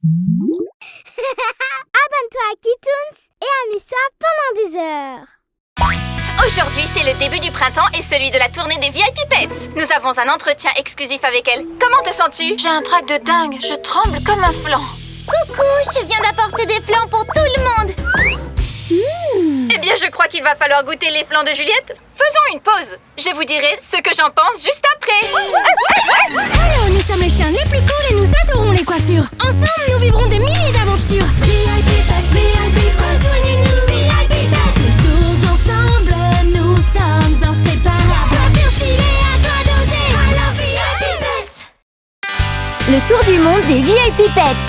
Abonne-toi à Kitoons et amuse-toi pendant des heures. Aujourd'hui, c'est le début du printemps et celui de la tournée des VIP Pets. Nous avons un entretien exclusif avec elle. Comment te sens-tu? J'ai un trac de dingue. Je tremble comme un flan. Coucou, je viens d'apporter des flans pour tout le monde. Eh bien, je crois qu'il va falloir goûter les flans de Juliette. Faisons une pause. Je vous dirai ce que j'en pense juste après. Alors, nous sommes les chiens les plus cool et nous adorons les coiffures. Ensemble, nous vivrons des milliers d'aventures. VIP Pets, VIP, rejoignez-nous, VIP Pets. Toujours ensemble, nous sommes inséparables. Coiffure stylée, à toi d'oser. Alors, VIP Pets. Le tour du monde des VIP Pets.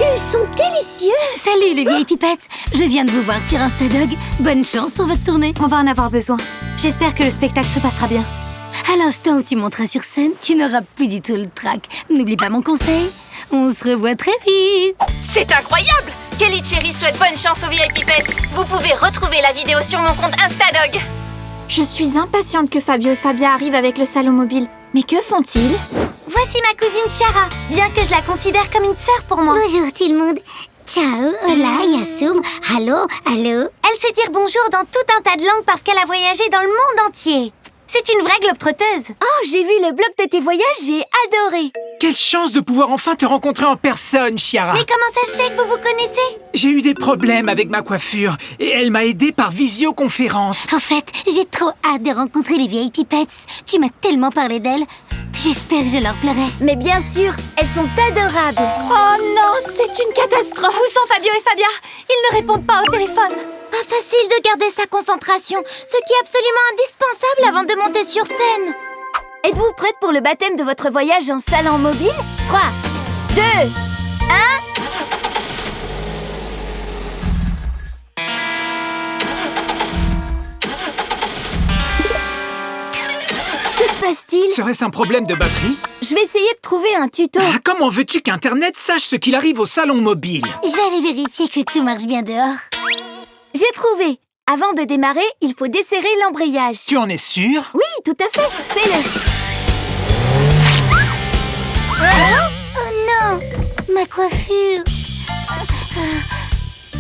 Ils sont délicieux. Salut les VIP Pets. Je viens de vous voir sur Instadog. Bonne chance pour votre tournée. On va en avoir besoin. J'espère que le spectacle se passera bien. À l'instant où tu monteras sur scène, tu n'auras plus du tout le trac. N'oublie pas mon conseil. On se revoit très vite. C'est incroyable! Kelly Cherry souhaite bonne chance aux VIP Pets. Vous pouvez retrouver la vidéo sur mon compte Instadog. Je suis impatiente que Fabio et Fabia arrivent avec le salon mobile. Mais que font-ils? Voici ma cousine Chiara, bien que je la considère comme une sœur pour moi. Bonjour tout le monde. Ciao, hola, yasum, allo. Elle sait dire bonjour dans tout un tas de langues parce qu'elle a voyagé dans le monde entier. C'est une vraie globe-trotteuse. Oh, j'ai vu le blog de tes voyages, j'ai adoré. Quelle chance de pouvoir enfin te rencontrer en personne, Chiara. Mais comment ça se fait que vous vous connaissez? J'ai eu des problèmes avec ma coiffure et elle m'a aidé par visioconférence. En fait, j'ai trop hâte de rencontrer les VIP Pets. Tu m'as tellement parlé d'elles. J'espère que je leur plairai. Mais bien sûr, elles sont adorables. Oh non, c'est une catastrophe. Où sont Fabio et Fabia? Ils ne répondent pas au téléphone. Pas facile de garder sa concentration, ce qui est absolument indispensable avant de monter sur scène. Êtes-vous prête pour le baptême de votre voyage en salon mobile? 3, 2, 1... Que se passe-t-il? Serait-ce un problème de batterie? Je vais essayer de trouver un tuto. Ah, comment veux-tu qu'Internet sache ce qu'il arrive au salon mobile? Je vais aller vérifier que tout marche bien dehors. J'ai trouvé. Avant de démarrer, il faut desserrer l'embrayage. Tu en es sûr? Oui, tout à fait. Fais-le. Oh non, ma coiffure.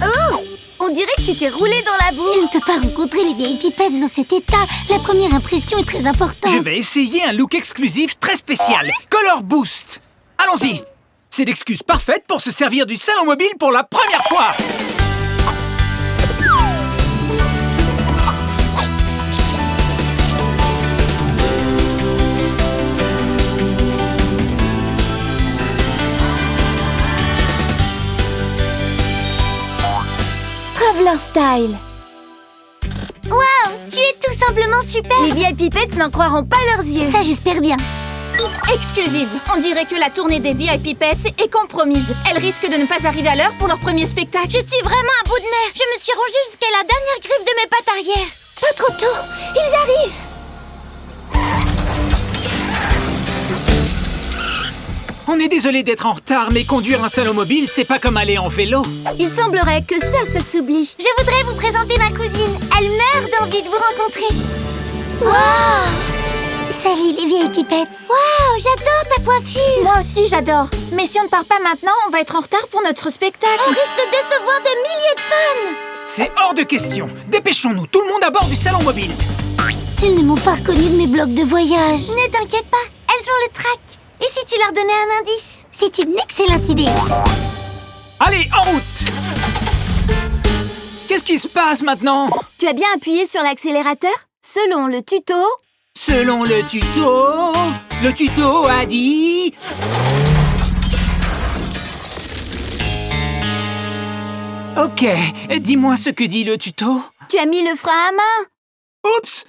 Oh, on dirait que tu t'es roulé dans la boue. Je ne peux pas rencontrer les VIP Pets dans cet état. La première impression est très importante. Je vais essayer un look exclusif très spécial. Color Boost. Allons-y. C'est l'excuse parfaite pour se servir du salon mobile pour la première fois. Traveler Style. Waouh, tu es tout simplement super. Les VIP Pets n'en croiront pas leurs yeux. Ça, j'espère bien. Exclusive. On dirait que la tournée des VIP Pets est compromise. Elles risquent de ne pas arriver à l'heure pour leur premier spectacle. Je suis vraiment à bout de nerfs. Je me suis rangée jusqu'à la dernière griffe de mes pattes arrière. Pas trop tôt. Ils arrivent. On est désolé d'être en retard, mais conduire un salon mobile, c'est pas comme aller en vélo. Il semblerait que ça s'oublie. Je voudrais vous présenter ma cousine. Elle meurt d'envie de vous rencontrer. Wow. Salut les VIP Pets. Waouh, j'adore ta coiffure. Moi aussi, j'adore. Mais si on ne part pas maintenant, on va être en retard pour notre spectacle. On risque de décevoir des milliers de fans. C'est hors de question. Dépêchons-nous, tout le monde à bord du salon mobile. Ils ne m'ont pas reconnu de mes blogs de voyage. Ne t'inquiète pas, elles ont le trac. Et si tu leur donnais un indice? C'est une excellente idée. Allez, en route. Qu'est-ce qui se passe maintenant? Tu as bien appuyé sur l'accélérateur? Selon le tuto... Selon le tuto a dit... Ok, dis-moi ce que dit le tuto. Tu as mis le frein à main. Oups.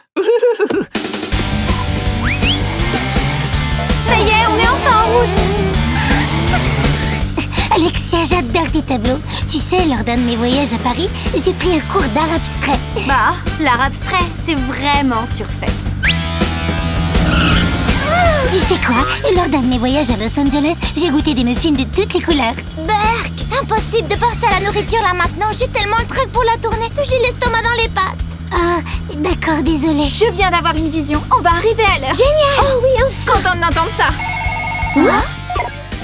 Ça y est, on est enfin en route. Alexia, j'adore tes tableaux. Tu sais, lors d'un de mes voyages à Paris, j'ai pris un cours d'art abstrait. Bah, l'art abstrait, c'est vraiment surfait. Tu sais quoi? Lors d'un de mes voyages à Los Angeles, j'ai goûté des muffins de toutes les couleurs. Berk, impossible de penser à la nourriture là maintenant. J'ai tellement le trac pour la tournée que j'ai l'estomac dans les pattes. Ah, d'accord, désolée. Je viens d'avoir une vision. On va arriver à l'heure. Génial! Oh oui, enfin. Contente d'entendre ça. Hein?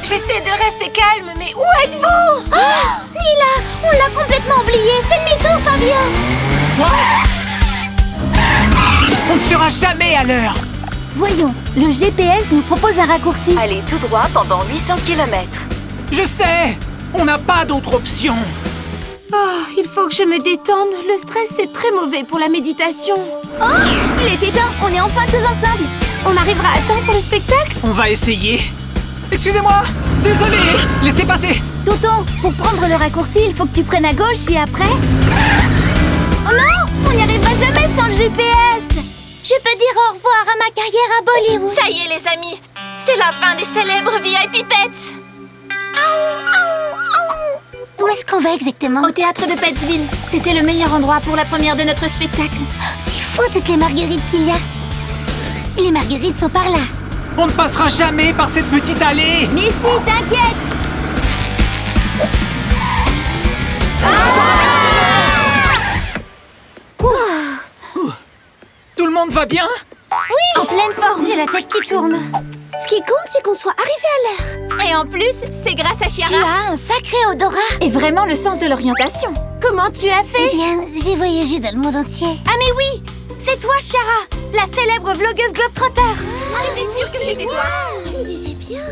J'essaie de rester calme, mais où êtes-vous? Nila, on l'a complètement oublié. Fais demi-tour, Fabio. Quoi? On ne sera jamais à l'heure. Voyons, le GPS nous propose un raccourci. Allez tout droit pendant 800 km. Je sais. On n'a pas d'autre option. Oh, il faut que je me détende. Le stress, c'est très mauvais pour la méditation. Oh, il était temps. On est enfin tous ensemble. On arrivera à temps pour le spectacle? On va essayer. Excusez-moi. Désolé. Laissez passer. Tonton, pour prendre le raccourci, il faut que tu prennes à gauche et après... Oh non, on n'y arrivera jamais sans le GPS. Je peux dire au revoir à ma carrière à Bollywood. Ça y est, les amis, c'est la fin des célèbres VIP Pets. Où est-ce qu'on va exactement? Au théâtre de Petsville. C'était le meilleur endroit pour la première de notre spectacle. C'est fou toutes les marguerites qu'il y a. Les marguerites sont par là. On ne passera jamais par cette petite allée. Mais si, t'inquiète. Tout le monde va bien? En pleine forme. J'ai la tête qui tourne. Ce qui compte, c'est qu'on soit arrivé à l'heure. Et en plus, c'est grâce à Tu Chiara. as un sacré odorat. Et vraiment le sens de l'orientation. Comment tu as fait? Eh bien, j'ai voyagé dans le monde entier. Ah mais oui, c'est toi, Chiara, la célèbre vlogueuse globetrotter. J'étais sûre que c'était toi. Tu me disais bien.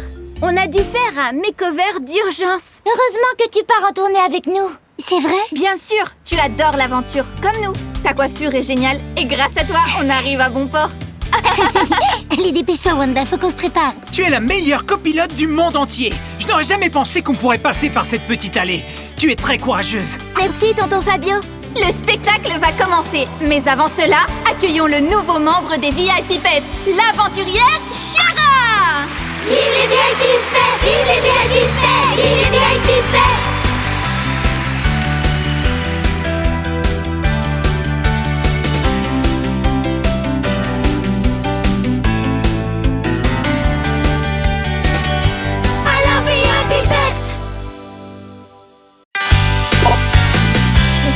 On a dû faire un makeover d'urgence. Heureusement que tu pars en tournée avec nous. C'est vrai? Bien sûr, tu adores l'aventure, comme nous. Ta coiffure est géniale et grâce à toi, on arrive à bon port. Allez, dépêche-toi, Wanda, faut qu'on se prépare. Tu es la meilleure copilote du monde entier. Je n'aurais jamais pensé qu'on pourrait passer par cette petite allée. Tu es très courageuse. Merci, tonton Fabio. Le spectacle va commencer. Mais avant cela, accueillons le nouveau membre des VIP Pets, l'aventurière Chiara. Vive les VIP Pets! Vive les VIP Pets! Vive les VIP Pets!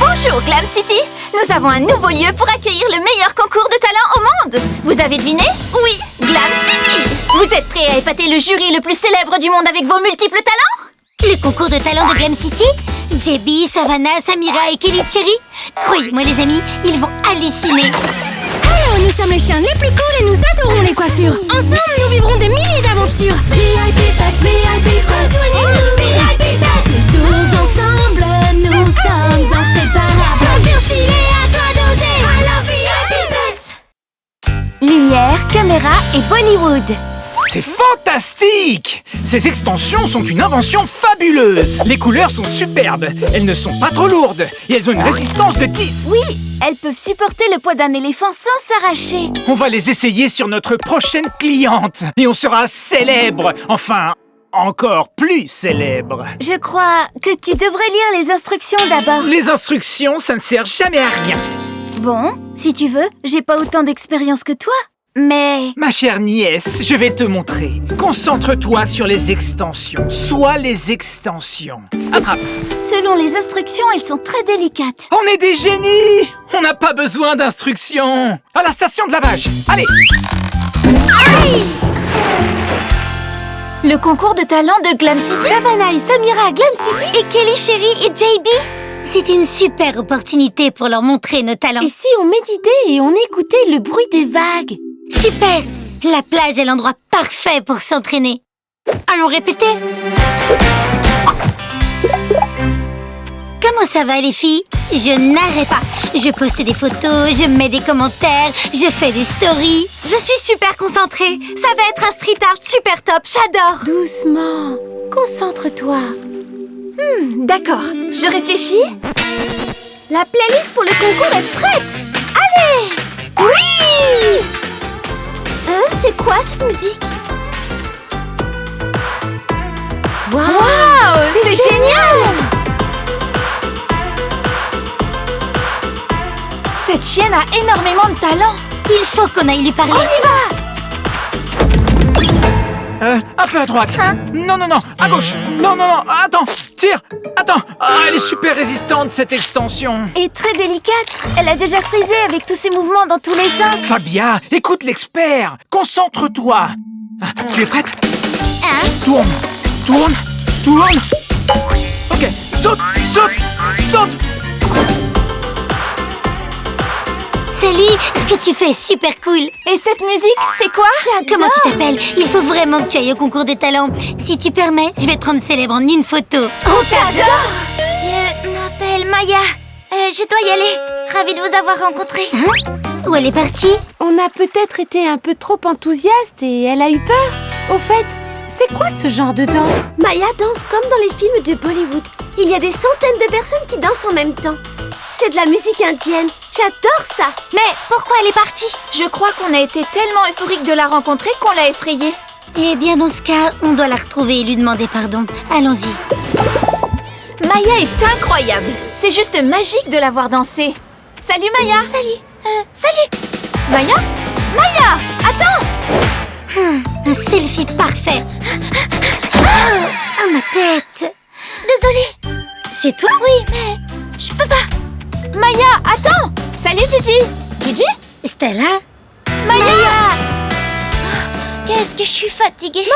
Bonjour Glam City. Nous avons un nouveau lieu pour accueillir le meilleur concours de talent au monde. Vous avez deviné? Oui, Glam City. Vous êtes prêts à épater le jury le plus célèbre du monde avec vos multiples talents? Le concours de talent de Glam City? JB, Savannah, Samira et Kelly Cherry. Croyez-moi les amis, ils vont halluciner. Alors, nous sommes les chiens les plus cool et nous adorons les coiffures. Ensemble, nous vivrons des milliers d'aventures. VIP Pets, VIP, rejoignez-nous. VIP Pets, toujours ensemble, nous sommes inséparables. Coiffure stylée, à toi d'oser. Alors, VIP Pets. Lumière, caméra et Bollywood. C'est fantastique! Ces extensions sont une invention fabuleuse. Les couleurs sont superbes. Elles ne sont pas trop lourdes. Et elles ont une résistance de 10. Oui, elles peuvent supporter le poids d'un éléphant sans s'arracher. On va les essayer sur notre prochaine cliente. Et on sera célèbre. Enfin, encore plus célèbre. Je crois que tu devrais lire les instructions d'abord. Les instructions, ça ne sert jamais à rien. Bon, si tu veux, j'ai pas autant d'expérience que toi. Mais... Ma chère nièce, je vais te montrer. Concentre-toi sur les extensions. Sois les extensions. Attrape. selon les instructions, elles sont très délicates. On est des génies! On n'a pas besoin d'instructions. À la station de lavage. Allez! Le concours de talent de Glam City. Savannah et Samira à Glam City et Kelly, Cherry et JB. C'est une super opportunité pour leur montrer nos talents. Et si on méditait et on écoutait le bruit des vagues? Super! La plage est l'endroit parfait pour s'entraîner. Allons répéter. Comment ça va les filles? Je n'arrête pas. Je poste des photos, je mets des commentaires, je fais des stories. Je suis super concentrée. Ça va être un street art super top, j'adore. Doucement, concentre-toi. D'accord, je réfléchis. La playlist pour le concours est prête. Allez! Oui! Hein, c'est quoi cette musique? Waouh, c'est génial! Cette chienne a énormément de talent. Il faut qu'on aille lui parler. Un peu à droite. Non, non, non, à gauche. Non, non, non, attends, tire. Attends. Ah, elle est super résistante, cette extension. Et très délicate. Elle a déjà frisé avec tous ses mouvements dans tous les sens. Fabia, écoute l'expert. Concentre-toi. Tu es prête? Hein? Tourne. Tourne, tourne. Ok, saute, saute, saute. Salut, ce que tu fais est super cool. Et cette musique, c'est quoi? Comment tu t'appelles? Il faut vraiment que tu ailles au concours de talent. Si tu permets, je vais te rendre célèbre en une photo. On t'adore! Je m'appelle Maya. Je dois y aller. Ravie de vous avoir rencontré. Hein? Où elle est partie? On a peut-être été un peu trop enthousiaste et elle a eu peur. Au fait, c'est quoi ce genre de danse? Maya danse comme dans les films de Bollywood. Il y a des centaines de personnes qui dansent en même temps. C'est de la musique indienne. J'adore ça. Mais pourquoi elle est partie? Je crois qu'on a été tellement euphorique de la rencontrer qu'on l'a effrayée. Eh bien, dans ce cas, on doit la retrouver et lui demander pardon. Allons-y. Maya est incroyable. C'est juste magique de la voir danser. Salut Maya. Salut. Maya? Maya, attends. Un selfie parfait. Ah, ma tête. Désolée. C'est toi? Oui, mais je peux pas. Maya, attends. Salut Gigi. Gigi? Stella? Maya. Qu'est-ce que je suis fatiguée.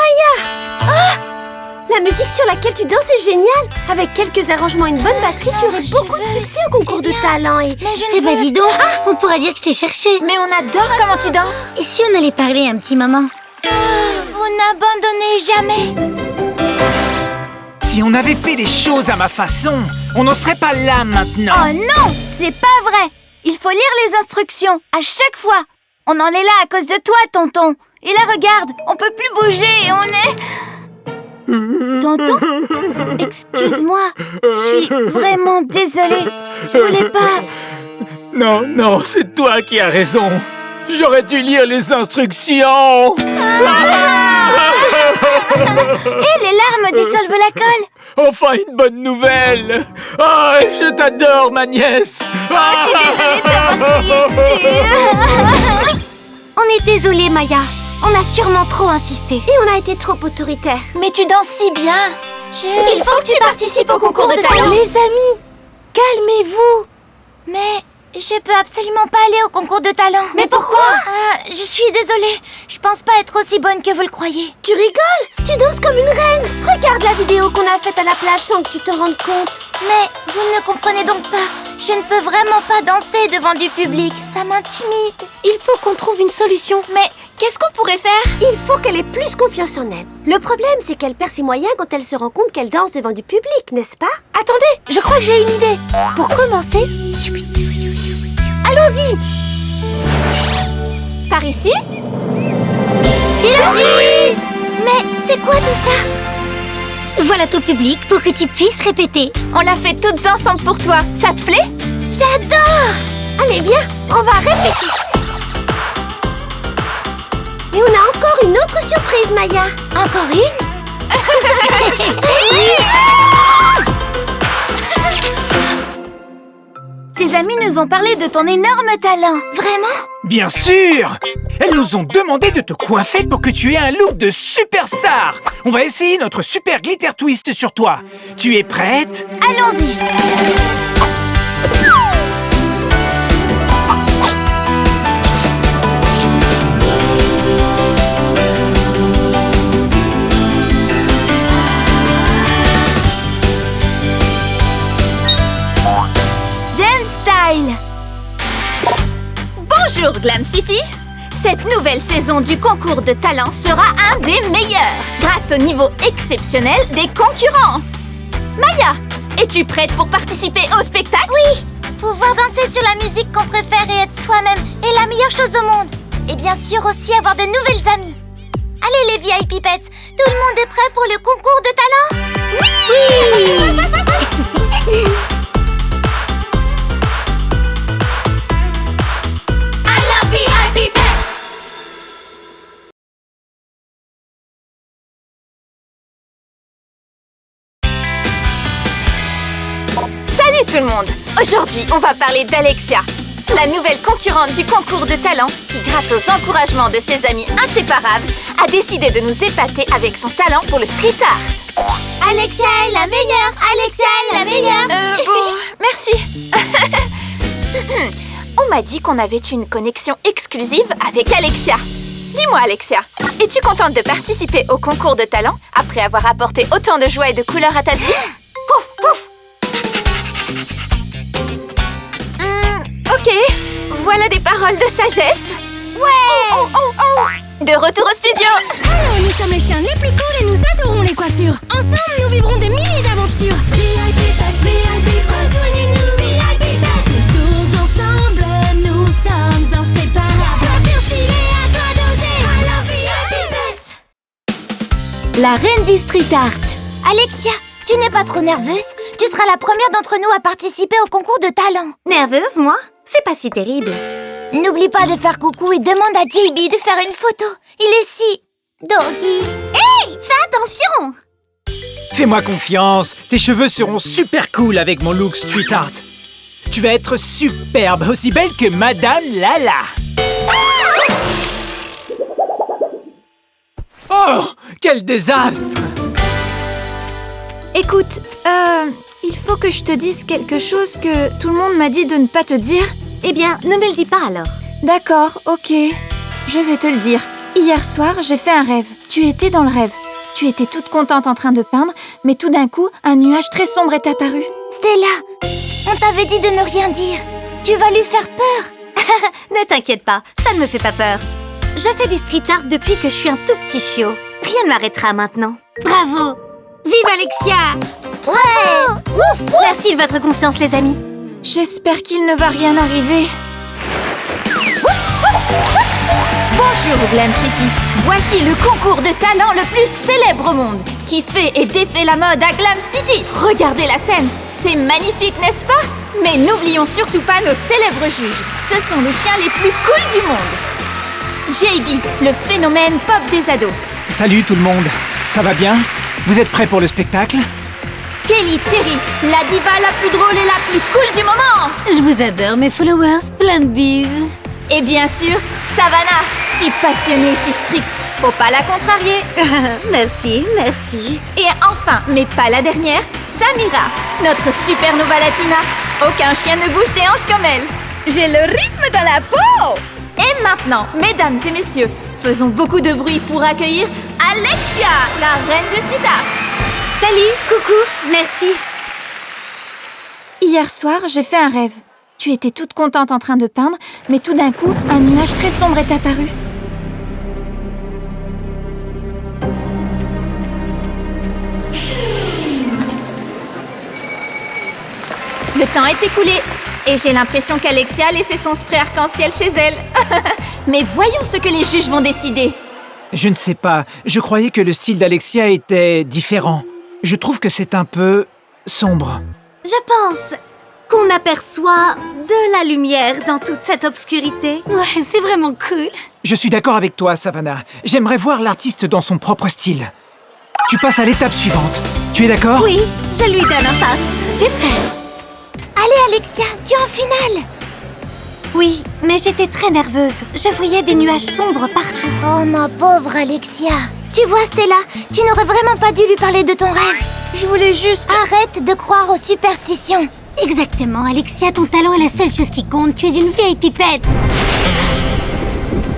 La musique sur laquelle tu danses est géniale. Avec quelques arrangements et une bonne batterie, tu aurais beaucoup de succès au concours de talent et... Mais je Eh ne ben veux... dis donc, on pourra dire que je t'ai cherché. Mais on adore comment tu danses. Et si on allait parler un petit moment? Vous n'abandonnez jamais. Si on avait fait les choses à ma façon, on n'en serait pas là maintenant. Oh non, c'est pas vrai. Il faut lire les instructions à chaque fois. On en est là à cause de toi, tonton. Et là, regarde, on peut plus bouger et on est... Tonton? Excuse-moi, je suis vraiment désolée. Je voulais pas... Non, non, c'est toi qui as raison. J'aurais dû lire les instructions. Et les larmes dissolvent la colle. Enfin, une bonne nouvelle. Ah, je t'adore, ma nièce. Je suis désolée de t'avoir crié dessus. On est désolé, Maya. On a sûrement trop insisté. Et on a été trop autoritaire. Mais tu danses si bien. Il faut que tu participes au concours de talent. Les amis, calmez-vous. Mais je peux absolument pas aller au concours de talent. Mais pourquoi? Je suis désolée. Je pense pas être aussi bonne que vous le croyez. Tu rigoles? Tu danses comme une reine. Regarde la vidéo qu'on a faite à la plage sans que tu te rendes compte. Mais vous ne comprenez donc pas. Je ne peux vraiment pas danser devant du public. Ça m'intimide. Il faut qu'on trouve une solution. Mais qu'est-ce qu'on pourrait faire? Il faut qu'elle ait plus confiance en elle. Le problème, c'est qu'elle perd ses moyens quand elle se rend compte qu'elle danse devant du public, n'est-ce pas? Attendez, je crois que j'ai une idée. Pour commencer, allons-y. Par ici? Mais c'est quoi tout ça? Voilà ton public pour que tu puisses répéter. On l'a fait toutes ensemble pour toi. Ça te plaît? J'adore! Allez, viens, on va répéter. Et on a encore une autre surprise, Maya. Encore une? Tes amis nous ont parlé de ton énorme talent. Vraiment? Bien sûr. Elles nous ont demandé de te coiffer pour que tu aies un look de superstar. On va essayer notre super glitter twist sur toi. Tu es prête? Allons-y. Bonjour Glam City. Cette nouvelle saison du concours de talent sera un des meilleurs grâce au niveau exceptionnel des concurrents. Maya, es-tu prête pour participer au spectacle? Oui! Pouvoir danser sur la musique qu'on préfère et être soi-même est la meilleure chose au monde. Et bien sûr aussi avoir de nouvelles amies. Allez les VIP Pets, tout le monde est prêt pour le concours de talent? Oui! Salut tout le monde! Aujourd'hui, on va parler d'Alexia, la nouvelle concurrente du concours de talent qui, grâce aux encouragements de ses amis inséparables, a décidé de nous épater avec son talent pour le street art. Alexia est la meilleure! Alexia est la meilleure! Bon, merci. On m'a dit qu'on avait une connexion exclusive avec Alexia. Dis-moi, Alexia, es-tu contente de participer au concours de talent après avoir apporté autant de joie et de couleurs à ta vie? Pouf, pouf. Ok, voilà des paroles de sagesse. Ouais. De retour au studio. Alors, nous sommes les chiens les plus cool et nous adorons les coiffures. Ensemble, nous vivrons des milliers d'aventures. VIP Pets, VIP, rejoignez-nous. VIP Pets, toujours ensemble, nous sommes inséparables. Coiffure stylée, à toi d'oser. Alors, VIP Pets. La reine du street art. Alexia, tu n'es pas trop nerveuse? Tu seras la première d'entre nous à participer au concours de talent. Nerveuse, moi? C'est pas si terrible. N'oublie pas de faire coucou et demande à JB de faire une photo. Il est si... doggy. Hey, fais attention! Fais-moi confiance, tes cheveux seront super cool avec mon look street art. Tu vas être superbe, aussi belle que Madame Lala. Oh, quel désastre! Écoute, il faut que je te dise quelque chose que tout le monde m'a dit de ne pas te dire. Eh bien, ne me le dis pas alors. D'accord, ok. Je vais te le dire. Hier soir, j'ai fait un rêve. Tu étais dans le rêve. Tu étais toute contente en train de peindre, mais tout d'un coup, un nuage très sombre est apparu. Stella, on t'avait dit de ne rien dire. Tu vas lui faire peur. Ne t'inquiète pas, ça ne me fait pas peur. Je fais du street art depuis que je suis un tout petit chiot. Rien ne m'arrêtera maintenant. Bravo. Vive Alexia. Ouais! Ouf, ouf. Merci de votre confiance, les amis. J'espère qu'il ne va rien arriver. Bonjour Glam City. Voici le concours de talent le plus célèbre au monde, qui fait et défait la mode à Glam City. Regardez la scène, c'est magnifique, n'est-ce pas? Mais n'oublions surtout pas nos célèbres juges. Ce sont les chiens les plus cool du monde. JB, le phénomène pop des ados. Salut tout le monde, ça va bien? Vous êtes prêts pour le spectacle? Kelly Cherry, la diva la plus drôle et la plus cool du moment. Je vous adore, mes followers. Plein de bises. Et bien sûr, Savannah, si passionnée, si stricte. Faut pas la contrarier. Merci, merci. Et enfin, mais pas la dernière, Samira, notre supernova latina. Aucun chien ne bouge ses hanches comme elle. J'ai le rythme dans la peau. Et maintenant, mesdames et messieurs, faisons beaucoup de bruit pour accueillir Alexia, la reine du street art. Salut, coucou, merci. Hier soir, j'ai fait un rêve. Tu étais toute contente en train de peindre, mais tout d'un coup, un nuage très sombre est apparu. Le temps est écoulé et j'ai l'impression qu'Alexia a laissé son spray arc-en-ciel chez elle. Mais voyons ce que les juges vont décider. Je ne sais pas, je croyais que le style d'Alexia était différent. Je trouve que c'est un peu sombre. Je pense qu'on aperçoit de la lumière dans toute cette obscurité. Ouais, c'est vraiment cool. Je suis d'accord avec toi, Savannah. J'aimerais voir l'artiste dans son propre style. Tu passes à l'étape suivante. Tu es d'accord? Oui, je lui donne un pass. Super. Allez Alexia, tu es en finale. Oui, mais j'étais très nerveuse. Je voyais des nuages sombres partout. Oh ma pauvre Alexia. Tu vois Stella, tu n'aurais vraiment pas dû lui parler de ton rêve. Je voulais juste... Arrête de croire aux superstitions. Exactement, Alexia, ton talent est la seule chose qui compte. Tu es une vieille pipette.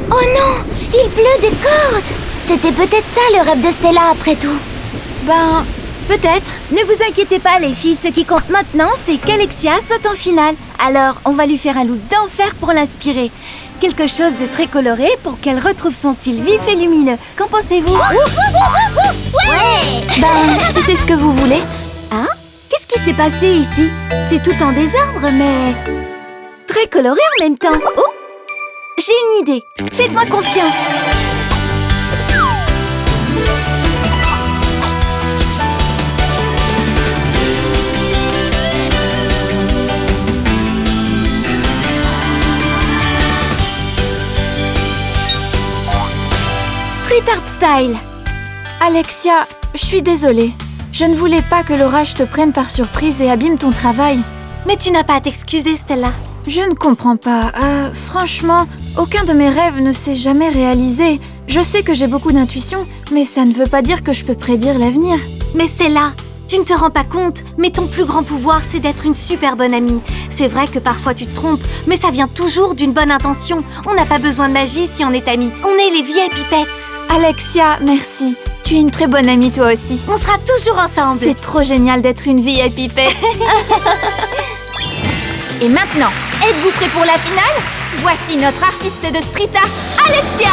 Oh non, il pleut des cordes. C'était peut-être ça le rêve de Stella après tout. Ben, peut-être. Ne vous inquiétez pas les filles, ce qui compte maintenant, c'est qu'Alexia soit en finale. Alors, on va lui faire un look d'enfer pour l'inspirer. Quelque chose de très coloré pour qu'elle retrouve son style vif et lumineux. Qu'en pensez-vous? Ben, si c'est ce que vous voulez. Hein? Qu'est-ce qui s'est passé ici? C'est tout en désordre, mais... très coloré en même temps. Oh! J'ai une idée. Faites-moi confiance. Street art style. Alexia, je suis désolée. Je ne voulais pas que l'orage te prenne par surprise et abîme ton travail. Mais tu n'as pas à t'excuser, Stella. Je ne comprends pas. Franchement, aucun de mes rêves ne s'est jamais réalisé. Je sais que j'ai beaucoup d'intuition, mais ça ne veut pas dire que je peux prédire l'avenir. Mais Stella, Tu ne te rends pas compte, mais ton plus grand pouvoir, c'est d'être une super bonne amie. C'est vrai que parfois tu te trompes, mais ça vient toujours d'une bonne intention. On n'a pas besoin de magie si on est amis. On est les vieilles pipettes. Alexia, merci. Tu es une très bonne amie toi aussi. On sera toujours ensemble. C'est trop génial d'être une VIP pipette. Et maintenant, êtes-vous prêts pour la finale? Voici notre artiste de street art, Alexia!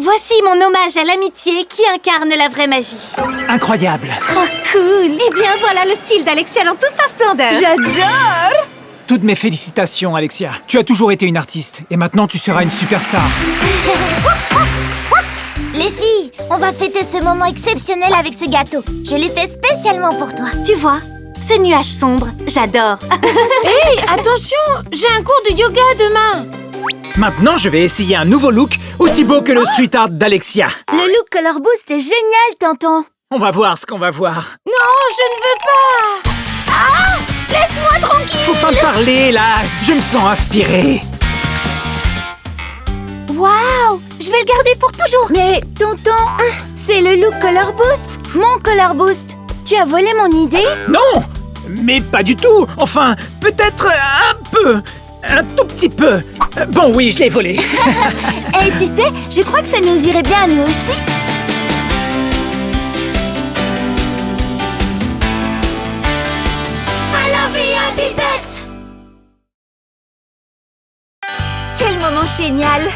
Voici mon hommage à l'amitié qui incarne la vraie magie. Incroyable. Oh cool. Eh bien, voilà le style d'Alexia dans toute sa splendeur. J'adore! Toutes mes félicitations, Alexia. Tu as toujours été une artiste, et maintenant tu seras une superstar. Les filles, on va fêter ce moment exceptionnel avec ce gâteau. Je l'ai fait spécialement pour toi. Tu vois, ce nuage sombre, j'adore. Hey, attention, j'ai un cours de yoga demain. Maintenant, je vais essayer un nouveau look aussi beau que le street art d'Alexia. Le look Color Boost est génial, tonton. On va voir ce qu'on va voir. Non, je ne veux pas. Laisse-moi tranquille. Faut pas me parler, là. Je me sens inspiré. Waouh, je vais le garder pour toujours. Mais, tonton, c'est le look Color Boost. Mon Color Boost. Tu as volé mon idée? Non, mais pas du tout. Enfin, peut-être un peu. Un tout petit peu. Bon, oui, je l'ai volé. Et tu sais, je crois que ça nous irait bien à nous aussi. Alors, VIP Pets. Quel moment génial!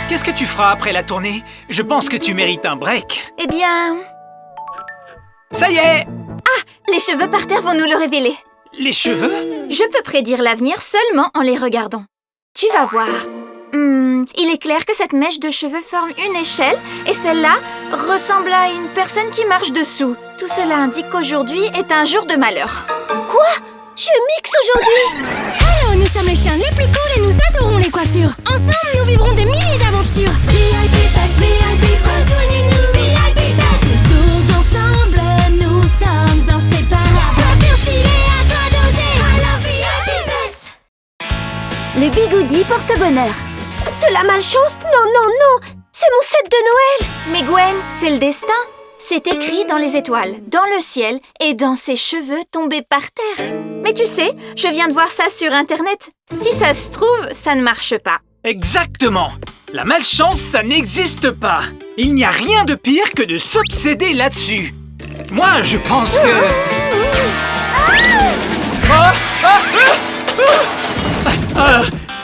Qu'est-ce que tu feras après la tournée? Je pense que tu mérites un break. Eh bien... Ça y est! Les cheveux par terre vont nous le révéler. Les cheveux? Je peux prédire l'avenir seulement en les regardant. Tu vas voir. Il est clair que cette mèche de cheveux forme une échelle et celle-là ressemble à une personne qui marche dessous. Tout cela indique qu'aujourd'hui est un jour de malheur. Je mixe aujourd'hui. Alors, nous sommes les chiens les plus cool et nous adorons les coiffures. Ensemble, nous vivrons des milliers d'aventures. VIP Pets, VIP, rejoignez-nous. VIP Pets, toujours ensemble, nous sommes inséparables. Coiffure stylée, à toi d'oser. Alors, VIP Pets. Le bigoudi porte-bonheur. De la malchance? Non, non, non. C'est mon set de Noël. Mais Gwen, c'est le destin. C'est écrit dans les étoiles, dans le ciel et dans ses cheveux tombés par terre. Mais tu sais, je viens de voir ça sur Internet. Si ça se trouve, ça ne marche pas. Exactement. La malchance, ça n'existe pas. Il n'y a rien de pire que de s'obséder là-dessus. Moi, je pense que...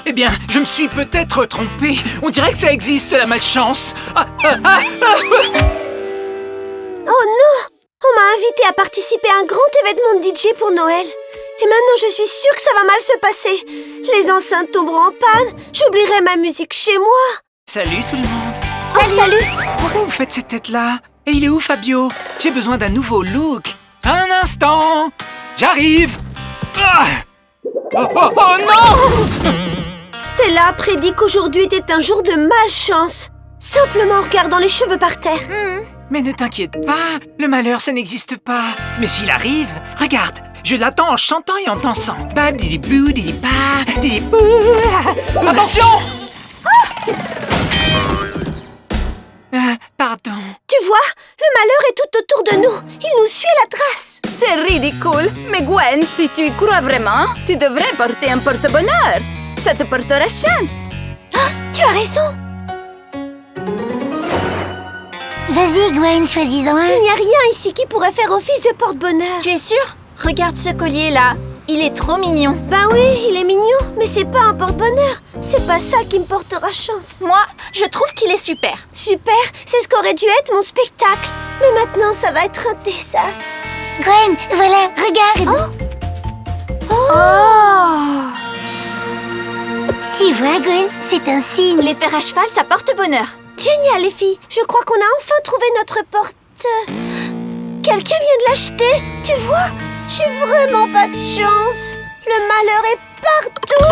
Eh bien, je me suis peut-être trompé. On dirait que ça existe, la malchance. Oh non! On m'a invité à participer à un grand événement de DJ pour Noël. Et maintenant, je suis sûre que ça va mal se passer. Les enceintes tomberont en panne. J'oublierai ma musique chez moi. Salut tout le monde. Salut! Pourquoi vous faites cette tête-là? Et il est où, Fabio? J'ai besoin d'un nouveau look. Un instant. J'arrive. Oh non! Stella prédit qu'aujourd'hui était un jour de malchance. Simplement en regardant les cheveux par terre. Mais ne t'inquiète pas, le malheur, ça n'existe pas. Mais s'il arrive, regarde, je l'attends en chantant et en dansant. Babdidi-bou, didi-ba, didi-bou. Attention! Pardon. Tu vois, le malheur est tout autour de nous. Il nous suit à la trace. C'est ridicule. Mais Gwen, si tu y crois vraiment, tu devrais porter un porte-bonheur. Ça te portera chance. Tu as raison. Vas-y, Gwen, choisis-en un. Il n'y a rien ici qui pourrait faire office de porte-bonheur. Tu es sûre? Regarde ce collier-là. Il est trop mignon. Ben oui, il est mignon, mais c'est pas un porte-bonheur. C'est pas ça qui me portera chance. Moi, je trouve qu'il est super. Super, c'est ce qu'aurait dû être mon spectacle. Mais maintenant, ça va être un désastre. Gwen, voilà, regarde. Tu vois, Gwen, c'est un signe. Les fers à cheval, ça porte bonheur. Génial, les filles. Je crois qu'on a enfin trouvé notre porte... Quelqu'un vient de l'acheter. Tu vois, j'ai vraiment pas de chance. Le malheur est partout.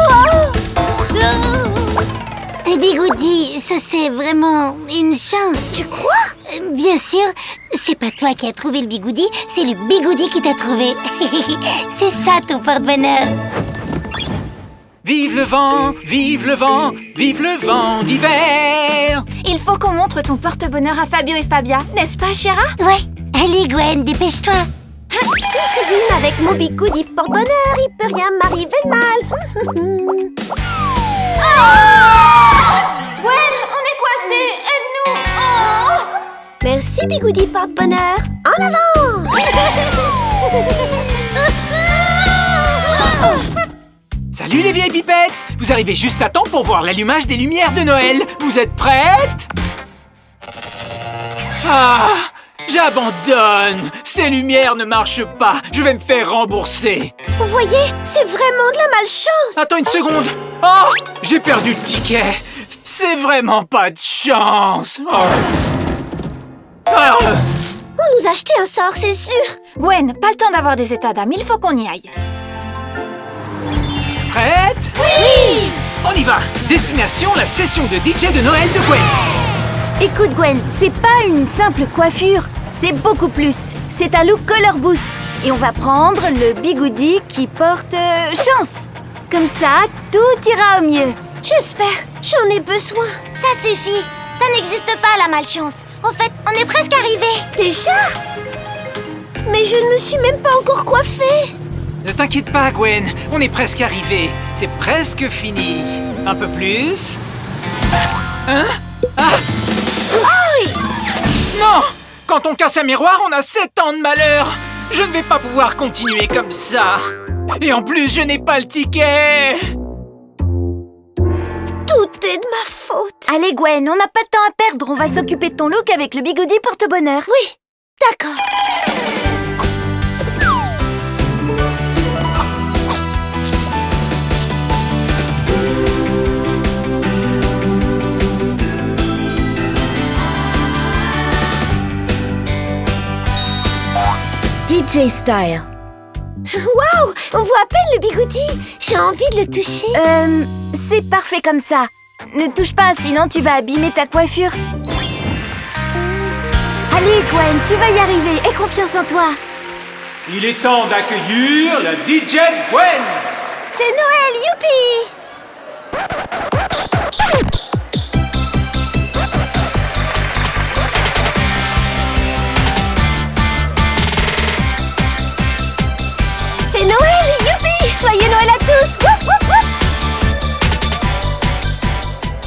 Bigoudi, ça c'est vraiment une chance. Tu crois? Bien sûr, c'est pas toi qui as trouvé le bigoudi, c'est le bigoudi qui t'a trouvé. C'est ça ton porte-bonheur. Vive le vent, vive le vent, vive le vent d'hiver. Il faut qu'on montre ton porte-bonheur à Fabio et Fabia, n'est-ce pas, Chiara? Ouais, allez Gwen, dépêche-toi. Avec mon bigoudi porte-bonheur, il peut rien m'arriver de mal. Gwen, on est coincés, aide-nous! Oh! Merci bigoudi porte-bonheur. En avant. Salut les vieilles pipettes! Vous arrivez juste à temps pour voir l'allumage des lumières de Noël. Vous êtes prêtes? Ah! J'abandonne! Ces lumières ne marchent pas. Je vais me faire rembourser. Vous voyez, c'est vraiment de la malchance. Attends une seconde. Oh! J'ai perdu le ticket. C'est vraiment pas de chance. Oh. Ah. On nous a acheté un sort, c'est sûr. Gwen, pas le temps d'avoir des états d'âme, il faut qu'on y aille. Prête? Oui! On y va! Destination, la session de DJ de Noël de Gwen. Écoute Gwen, c'est pas une simple coiffure, c'est beaucoup plus. C'est un look Color Boost. Et on va prendre le bigoudi qui porte chance. Comme ça, tout ira au mieux. J'espère, j'en ai besoin. Ça suffit, ça n'existe pas la malchance. En fait, on est presque arrivés. Déjà? Mais je ne me suis même pas encore coiffée. Ne t'inquiète pas, Gwen. On est presque arrivé. C'est presque fini. Un peu plus. Hein? Ah! Aïe! Non! Quand on casse un miroir, on a 7 ans de malheur. Je ne vais pas pouvoir continuer comme ça. Et en plus, je n'ai pas le ticket. Tout est de ma faute. Allez Gwen, on n'a pas de temps à perdre. On va s'occuper de ton look avec le bigoudi porte-bonheur. Oui, d'accord. DJ Style. Waouh, on voit à peine le bigoudi. J'ai envie de le toucher. C'est parfait comme ça. Ne touche pas, sinon tu vas abîmer ta coiffure. Allez Gwen, tu vas y arriver. Aie confiance en toi. Il est temps d'accueillir la DJ Gwen. C'est Noël, youpi! C'est Noël, youpi! Joyeux Noël à tous! Wouf, wouf, wouf!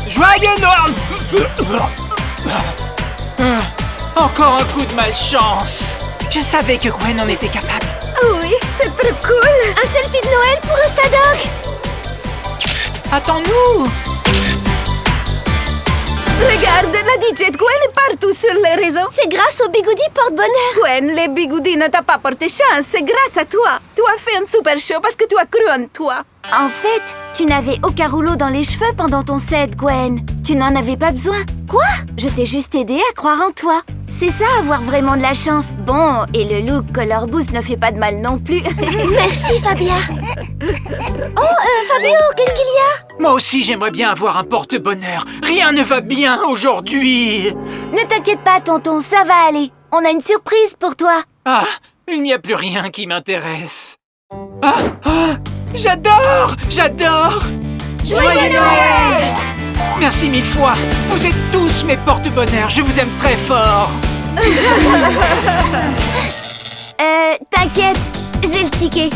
Joyeux Noël! Encore un coup de malchance. Je savais que Gwen en était capable. Oh oui, c'est trop cool. Un selfie de Noël pour Instadog! Attends-nous! Regarde, la DJ de Gwen est partout sur les réseaux. C'est grâce au bigoudi porte-bonheur. Gwen, les bigoudis ne t'a pas porté chance, c'est grâce à toi. Tu as fait un super show parce que tu as cru en toi. En fait, tu n'avais aucun rouleau dans les cheveux pendant ton set, Gwen. Tu n'en avais pas besoin. Quoi? Je t'ai juste aidé à croire en toi. C'est ça, avoir vraiment de la chance. Bon, et le look Color Boost ne fait pas de mal non plus. Merci, Fabia. Oh, Fabio, qu'est-ce qu'il y a? Moi aussi, j'aimerais bien avoir un porte-bonheur. Rien ne va bien aujourd'hui. Ne t'inquiète pas, tonton, ça va aller. On a une surprise pour toi. Ah, il n'y a plus rien qui m'intéresse. Ah, ah, j'adore! J'adore! Joyeux Noël! Merci mille fois. Vous êtes tous mes porte-bonheur. Je vous aime très fort. T'inquiète, j'ai le ticket.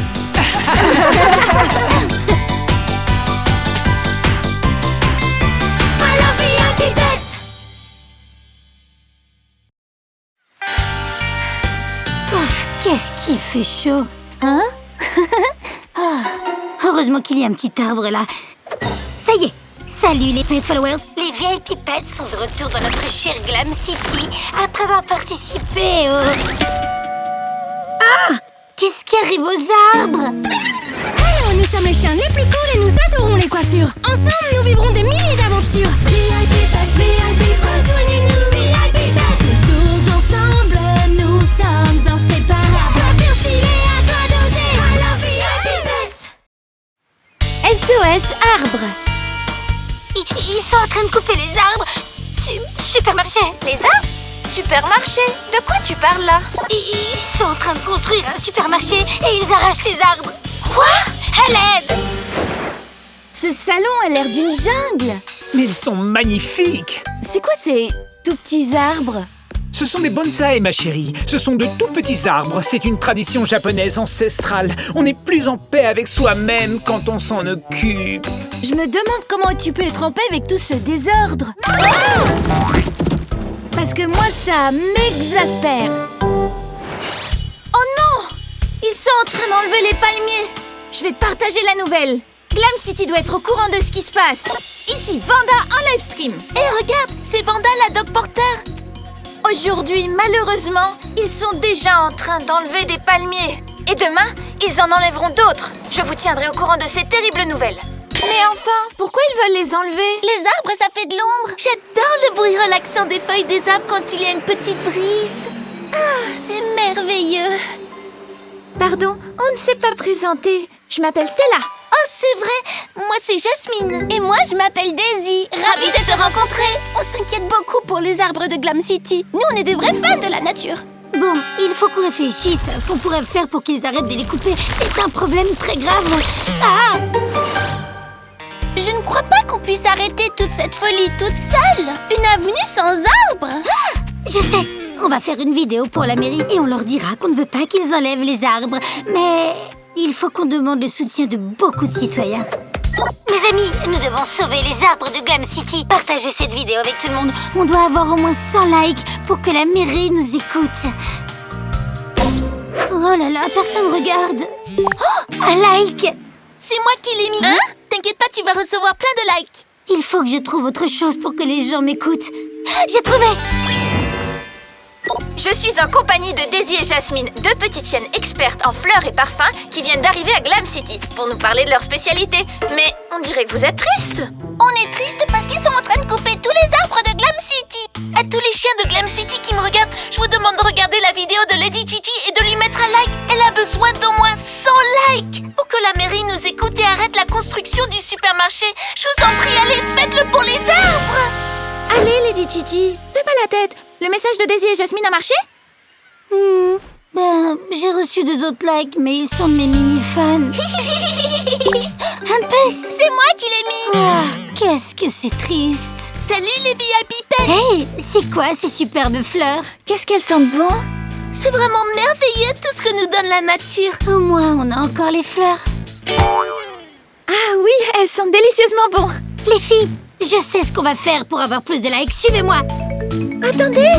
Qu'est-ce qui fait chaud, hein? Heureusement qu'il y a un petit arbre là. Ça y est. Salut les Pet Followers. Les vieilles pipettes sont de retour dans notre cher Glam City après avoir participé au... Ah! Qu'est-ce qui arrive aux arbres? Alors, nous sommes les chiens les plus cool et nous adorons les coiffures. Ensemble, nous vivrons des milliers d'aventures. VIP Pets, rejoignez-nous, VIP Pets. Toujours ensemble, nous sommes inséparables. Coiffure stylée, à toi d'oser. Alors, VIP Pets. SOS Arbre. ils sont en train de couper les arbres. Supermarché. Les arbres? Supermarché? De quoi tu parles là? Ils sont en train de construire un supermarché et ils arrachent les arbres. Quoi? À l'aide! Ce salon a l'air d'une jungle. Mais ils sont magnifiques! C'est quoi ces tout petits arbres? Ce sont des bonsaïs, ma chérie. Ce sont de tout petits arbres. C'est une tradition japonaise ancestrale. On est plus en paix avec soi-même quand on s'en occupe. Je me demande comment tu peux être en paix avec tout ce désordre. Parce que moi, ça m'exaspère. Oh non! Ils sont en train d'enlever les palmiers. Je vais partager la nouvelle. Glam City doit être au courant de ce qui se passe. Ici, Vanda en livestream. Et regarde, c'est Vanda la dog porter. Aujourd'hui, malheureusement, ils sont déjà en train d'enlever des palmiers. Et demain, ils en enlèveront d'autres. Je vous tiendrai au courant de ces terribles nouvelles. Mais enfin, pourquoi ils veulent les enlever? Les arbres, ça fait de l'ombre. J'adore le bruit relaxant des feuilles des arbres quand il y a une petite brise. Ah, c'est merveilleux. Pardon, on ne s'est pas présenté. Je m'appelle Stella. Oh, c'est vrai. Moi, c'est Jasmine. Et moi, je m'appelle Daisy. Ravie de te rencontrer. On s'inquiète beaucoup pour les arbres de Glam City. Nous, on est des vrais fans de la nature. Bon, il faut qu'on réfléchisse à ce qu'on pourrait faire pour qu'ils arrêtent de les couper. C'est un problème très grave. Ah! Je ne crois pas qu'on puisse arrêter toute cette folie toute seule. Une avenue sans arbres. Je sais. On va faire une vidéo pour la mairie et on leur dira qu'on ne veut pas qu'ils enlèvent les arbres. Mais il faut qu'on demande le soutien de beaucoup de citoyens. Mes amis, nous devons sauver les arbres de Glam City. Partagez cette vidéo avec tout le monde. On doit avoir au moins 100 likes pour que la mairie nous écoute. Oh là là, personne regarde. Oh, un like! C'est moi qui l'ai mis. Hein? T'inquiète pas, tu vas recevoir plein de likes. Il faut que je trouve autre chose pour que les gens m'écoutent. J'ai trouvé! Je suis en compagnie de Daisy et Jasmine, deux petites chiennes expertes en fleurs et parfums qui viennent d'arriver à Glam City pour nous parler de leur spécialité. Mais on dirait que vous êtes triste. On est triste parce qu'ils sont en train de couper tous les arbres de Glam City. À tous les chiens de Glam City qui me regardent, je vous demande de regarder la vidéo de Lady Gigi et de lui mettre un like. Elle a besoin d'au moins 100 likes pour que la mairie nous écoute et arrête la construction du supermarché. Je vous en prie, allez, faites-le pour les arbres. Allez, Lady Gigi, fais pas la tête. Le message de Daisy et Jasmine a marché? J'ai reçu 2 autres likes, mais ils sont de mes mini-fans. Un de plus. C'est moi qui l'ai mis. Ah, qu'est-ce que c'est triste. Salut les VIP pets. Hey, c'est quoi ces superbes fleurs? Qu'est-ce qu'elles sentent bon? C'est vraiment merveilleux tout ce que nous donne la nature. Au moins, on a encore les fleurs. Ah oui, elles sentent délicieusement bon. Les filles, je sais ce qu'on va faire pour avoir plus de likes. Suivez-moi. Attendez!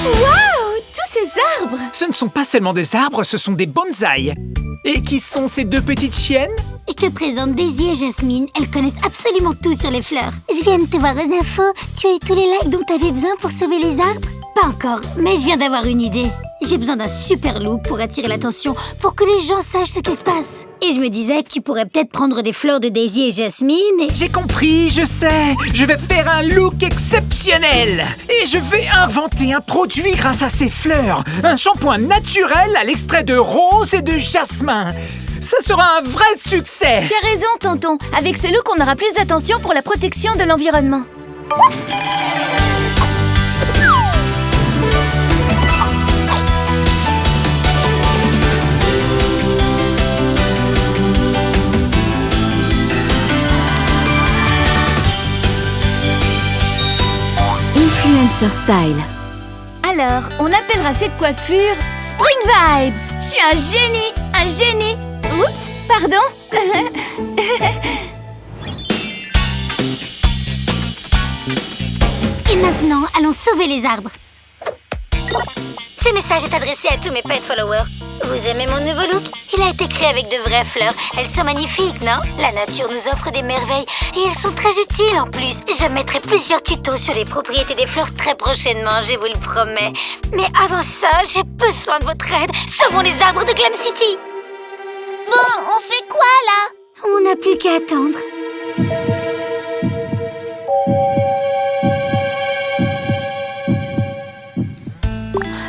Waouh! Tous ces arbres! Ce ne sont pas seulement des arbres, ce sont des bonsaïs. Et qui sont ces deux petites chiennes? Je te présente Daisy et Jasmine. Elles connaissent absolument tout sur les fleurs. Je viens de te voir aux infos. Tu as eu tous les likes dont tu avais besoin pour sauver les arbres? Pas encore, mais je viens d'avoir une idée. J'ai besoin d'un super look pour attirer l'attention, pour que les gens sachent ce qui se passe. Et je me disais que tu pourrais peut-être prendre des fleurs de Daisy et Jasmine et... J'ai compris, je sais. Je vais faire un look exceptionnel. Et je vais inventer un produit grâce à ces fleurs. Un shampoing naturel à l'extrait de rose et de jasmin. Ça sera un vrai succès. Tu as raison, tonton. Avec ce look, on aura plus d'attention pour la protection de l'environnement. Influencer Style. Alors, on appellera cette coiffure Spring Vibes. Je suis un génie, un génie. Oups, pardon. Et maintenant, allons sauver les arbres. Ce message est adressé à tous mes pet followers. Vous aimez mon nouveau look? Il a été créé avec de vraies fleurs. Elles sont magnifiques, non? La nature nous offre des merveilles et elles sont très utiles en plus. Je mettrai plusieurs tutos sur les propriétés des fleurs très prochainement, je vous le promets. Mais avant ça, j'ai besoin de votre aide. Sauvons les arbres de Glam City. Bon, on fait quoi là? On n'a plus qu'à attendre.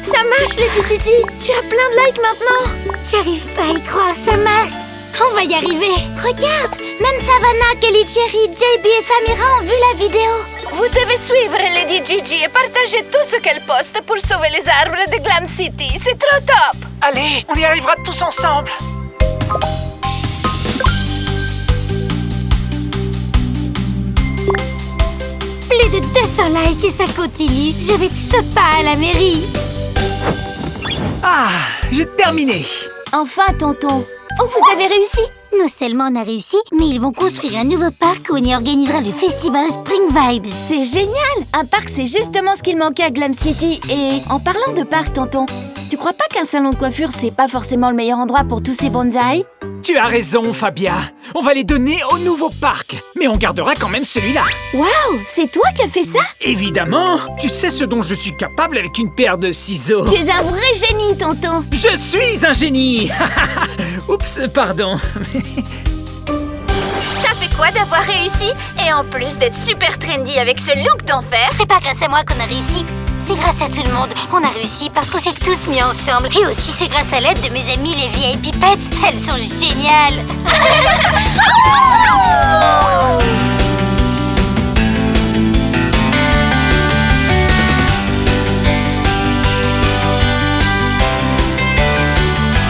Ça marche, Lady Gigi. Tu as plein de likes maintenant. J'arrive pas à y croire, ça marche. On va y arriver. Regarde, même Savannah, Kelly, Jerry, JB et Samira ont vu la vidéo. Vous devez suivre Lady Gigi et partager tout ce qu'elle poste pour sauver les arbres de Glam City. C'est trop top! Allez, on y arrivera tous ensemble. Plus de 200 likes et ça continue. Je vais te ce pas à la mairie. Ah, j'ai terminé. Enfin, tonton. Oh, vous avez réussi? Non seulement on a réussi, mais ils vont construire un nouveau parc où on y organisera le festival Spring Vibes. C'est génial! Un parc, c'est justement ce qu'il manquait à Glam City. Et en parlant de parc, tonton, tu crois pas qu'un salon de coiffure, c'est pas forcément le meilleur endroit pour tous ces bonsaïs? Tu as raison, Fabia. On va les donner au nouveau parc. Mais on gardera quand même celui-là. Waouh! C'est toi qui as fait ça? Évidemment. Tu sais ce dont je suis capable avec une paire de ciseaux. Tu es un vrai génie, tonton! Je suis un génie. Oups, pardon. Ça fait quoi d'avoir réussi? Et en plus d'être super trendy avec ce look d'enfer. C'est pas grâce à moi qu'on a réussi. C'est grâce à tout le monde. On a réussi parce qu'on s'est tous mis ensemble. Et aussi c'est grâce à l'aide de mes amies les VIP Pets. Elles sont géniales.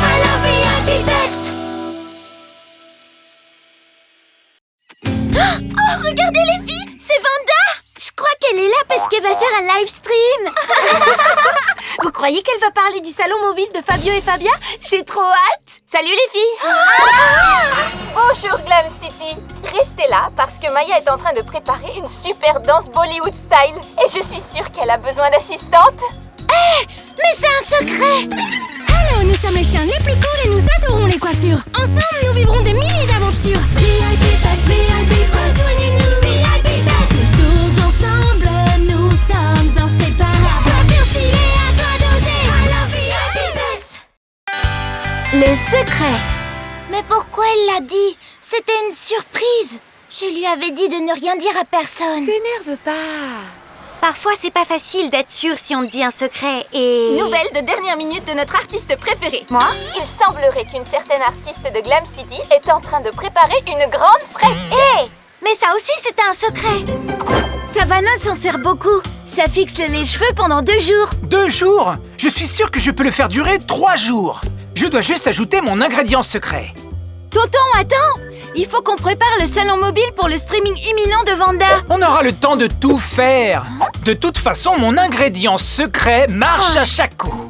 Alors VIP Pets. Oh, regardez les filles! C'est Vanda! Je crois qu'elle est là parce qu'elle va faire un live stream. Vous croyez qu'elle va parler du salon mobile de Fabio et Fabia? J'ai trop hâte! Salut les filles! Bonjour Glam City! Restez là parce que Maya est en train de préparer une super danse Bollywood style. Et je suis sûre qu'elle a besoin d'assistante. Mais c'est un secret! Hello, nous sommes les chiens les plus cool et nous adorons les coiffures. Ensemble, nous vivrons des milliers d'aventures. VIP Pets, VIP, rejoignez-nous. VIP Pets, toujours ensemble, nous sommes inséparables. Coiffure stylée, à toi d'oser. Alors VIP Pets. Le secret! Mais pourquoi elle l'a dit? C'était une surprise! Je lui avais dit de ne rien dire à personne. T'énerve pas! Parfois, c'est pas facile d'être sûr si on te dit un secret et... Nouvelle de dernière minute de notre artiste préféré. Moi? Il semblerait qu'une certaine artiste de Glam City est en train de préparer une grande fresque. Hé! Mais ça aussi, c'était un secret! Savannah s'en sert beaucoup. Ça fixe les cheveux pendant 2 jours. 2 jours? Je suis sûr que je peux le faire durer 3 jours. Je dois juste ajouter mon ingrédient secret. Tonton, attends! Il faut qu'on prépare le salon mobile pour le streaming imminent de Vanda. On aura le temps de tout faire. De toute façon, mon ingrédient secret marche à chaque coup.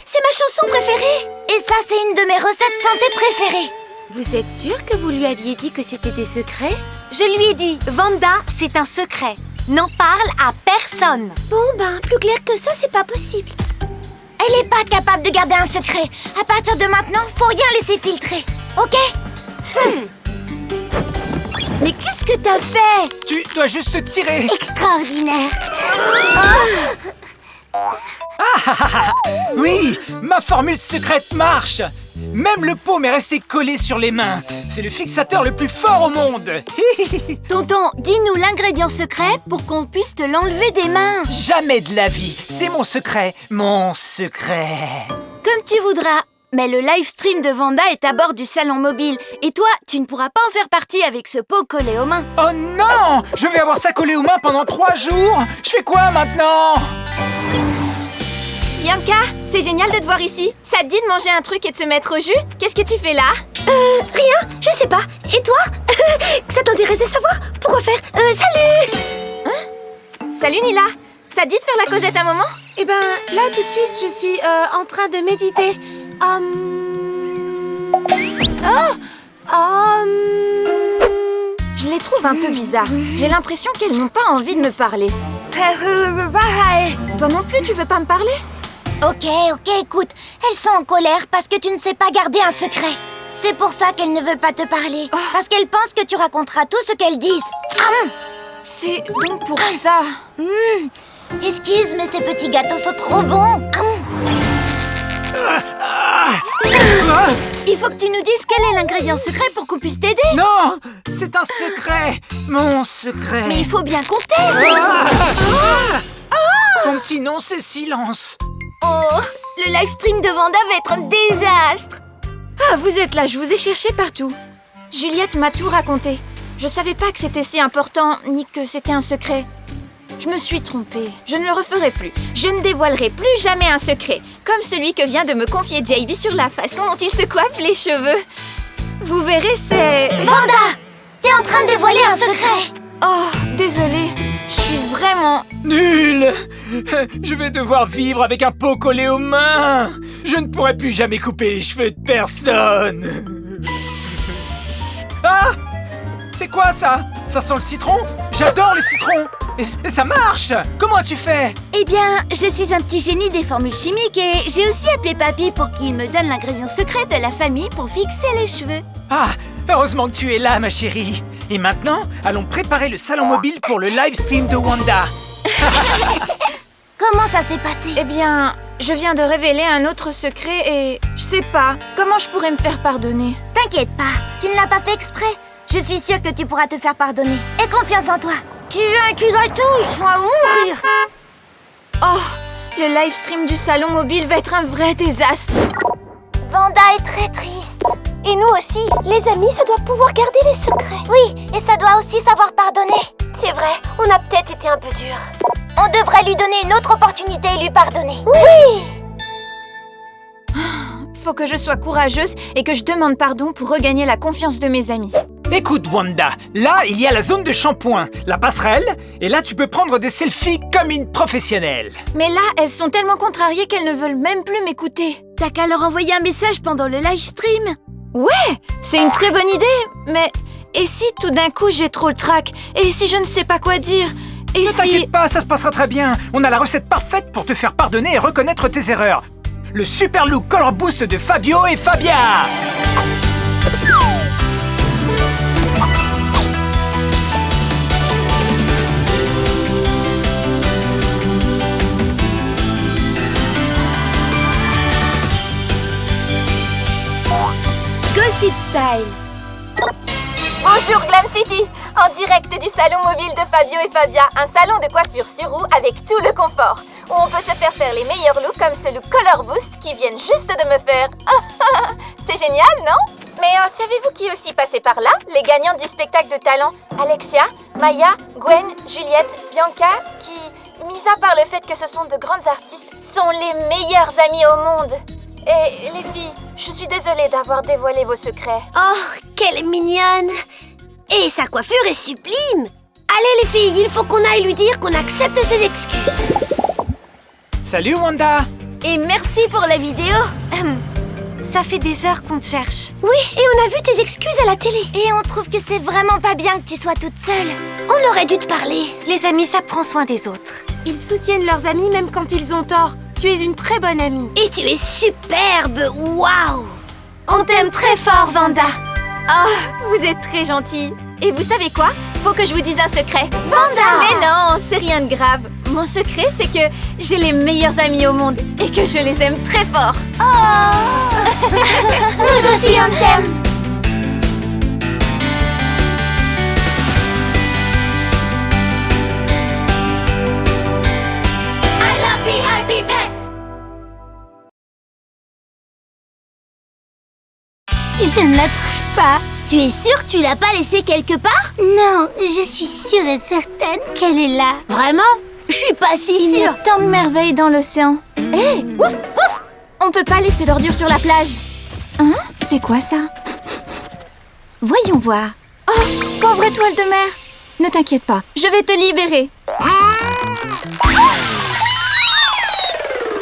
C'est ma chanson préférée. Et ça, c'est une de mes recettes santé préférées. Vous êtes sûr que vous lui aviez dit que c'était des secrets? Je lui ai dit, Vanda, c'est un secret. N'en parle à personne. Bon, ben, plus clair que ça, c'est pas possible. Elle est pas capable de garder un secret. À partir de maintenant, faut rien laisser filtrer. Ok? Mais qu'est-ce que t'as fait? Tu dois juste tirer. Extraordinaire. Oui, ma formule secrète marche. Même le pot m'est resté collé sur les mains. C'est le fixateur le plus fort au monde. Tonton, dis-nous l'ingrédient secret pour qu'on puisse te l'enlever des mains. Jamais de la vie. C'est mon secret. Mon secret. Comme tu voudras. Mais le live stream de Vanda est à bord du salon mobile. Et toi, tu ne pourras pas en faire partie avec ce pot collé aux mains. Oh non! Je vais avoir ça collé aux mains pendant 3 jours. Je fais quoi maintenant? Bianca, c'est génial de te voir ici. Ça te dit de manger un truc et de se mettre au jus? Qu'est-ce que tu fais là? Rien, je sais pas. Et toi? Ça t'intéresse de savoir? Pourquoi faire? Salut! Salut Nila. Ça te dit de faire la causette un moment? Eh ben, là, tout de suite, je suis en train de méditer. Je les trouve un peu bizarres. J'ai l'impression qu'elles n'ont pas envie de me parler. Toi non plus, tu veux pas me parler? Ok, écoute. Elles sont en colère parce que tu ne sais pas garder un secret. C'est pour ça qu'elles ne veulent pas te parler. Parce qu'elles pensent que tu raconteras tout ce qu'elles disent. C'est donc pour ça. Excuse, mais ces petits gâteaux sont trop bons. Il faut que tu nous dises quel est l'ingrédient secret pour qu'on puisse t'aider. Non! C'est un secret! Mon secret! Mais il faut bien compter. Mon petit nom, c'est silence. Oh, le live stream de Vanda va être un désastre. Ah, vous êtes là, je vous ai cherché partout. Juliette m'a tout raconté. Je savais pas que c'était si important, ni que c'était un secret. Je me suis trompée. Je ne le referai plus. Je ne dévoilerai plus jamais un secret, comme celui que vient de me confier JB sur la façon dont il se coiffe les cheveux. Vous verrez, c'est... Vanda! T'es en train de dévoiler un secret! Oh, désolée. Je suis vraiment... Nul! Je vais devoir vivre avec un pot collé aux mains. Je ne pourrai plus jamais couper les cheveux de personne. Ah! C'est quoi ça? Ça sent le citron? J'adore le citron! Et ça marche! Comment as-tu fait? Eh bien, je suis un petit génie des formules chimiques et j'ai aussi appelé Papy pour qu'il me donne l'ingrédient secret de la famille pour fixer les cheveux. Ah! Heureusement que tu es là, ma chérie. Et maintenant, allons préparer le salon mobile pour le live stream de Wanda. Comment ça s'est passé? Eh bien, je viens de révéler un autre secret et... Je sais pas, comment je pourrais me faire pardonner? T'inquiète pas, tu ne l'as pas fait exprès. Je suis sûre que tu pourras te faire pardonner. Aie confiance en toi. Tu veux un petit gâteau, je vais mourir. Oh, le live stream du salon mobile va être un vrai désastre. Vanda est très triste. Et nous aussi. Les amis, ça doit pouvoir garder les secrets. Oui, et ça doit aussi savoir pardonner. C'est vrai, on a peut-être été un peu dur. On devrait lui donner une autre opportunité et lui pardonner. Oui! Faut que je sois courageuse et que je demande pardon pour regagner la confiance de mes amis. Écoute, Wanda, là, il y a la zone de shampoing, la passerelle, et là, tu peux prendre des selfies comme une professionnelle. Mais là, elles sont tellement contrariées qu'elles ne veulent même plus m'écouter. T'as qu'à leur envoyer un message pendant le live stream. Ouais, c'est une très bonne idée, mais... Et si tout d'un coup j'ai trop le trac? Et si je ne sais pas quoi dire? Et Ne si... t'inquiète pas, ça se passera très bien. On a la recette parfaite pour te faire pardonner et reconnaître tes erreurs. Le super look color boost de Fabio et Fabia. Gossip Style. Bonjour Glam City! En direct du salon mobile de Fabio et Fabia, un salon de coiffure sur roue avec tout le confort, où on peut se faire les meilleurs looks comme ce look Color Boost qui viennent juste de me faire. C'est génial, non? Mais savez-vous qui est aussi passé par là? Les gagnantes du spectacle de talent, Alexia, Maya, Gwen, Juliette, Bianca, qui, mis à part le fait que ce sont de grandes artistes, sont les meilleures amies au monde. Et les filles, je suis désolée d'avoir dévoilé vos secrets. Oh, qu'elle est mignonne! Et sa coiffure est sublime! Allez les filles, il faut qu'on aille lui dire qu'on accepte ses excuses. Salut Wanda. Et merci pour la vidéo. Ça fait des heures qu'on te cherche. Oui, et on a vu tes excuses à la télé. Et on trouve que c'est vraiment pas bien que tu sois toute seule. On aurait dû te parler. Les amis, ça prend soin des autres. Ils soutiennent leurs amis même quand ils ont tort. Tu es une très bonne amie. Et tu es superbe, waouh! On t'aime très fort, Vanda. Ah, vous êtes très gentille. Et vous savez quoi? Faut que je vous dise un secret. Vanda! Mais non, c'est rien de grave. Mon secret, c'est que j'ai les meilleurs amis au monde et que je les aime très fort. Nous aussi on t'aime. I love VIP Pets. Je ne la trouve pas. Tu es sûre que tu l'as pas laissée quelque part? Non, je suis sûre et certaine qu'elle est là. Vraiment? Je suis pas si Il y sûre. a tant de merveilles dans l'océan. Hé, ouf, ouf! On peut pas laisser d'ordures sur la plage. Hein? C'est quoi ça? Voyons voir. Oh, pauvre étoile de mer! Ne t'inquiète pas, je vais te libérer.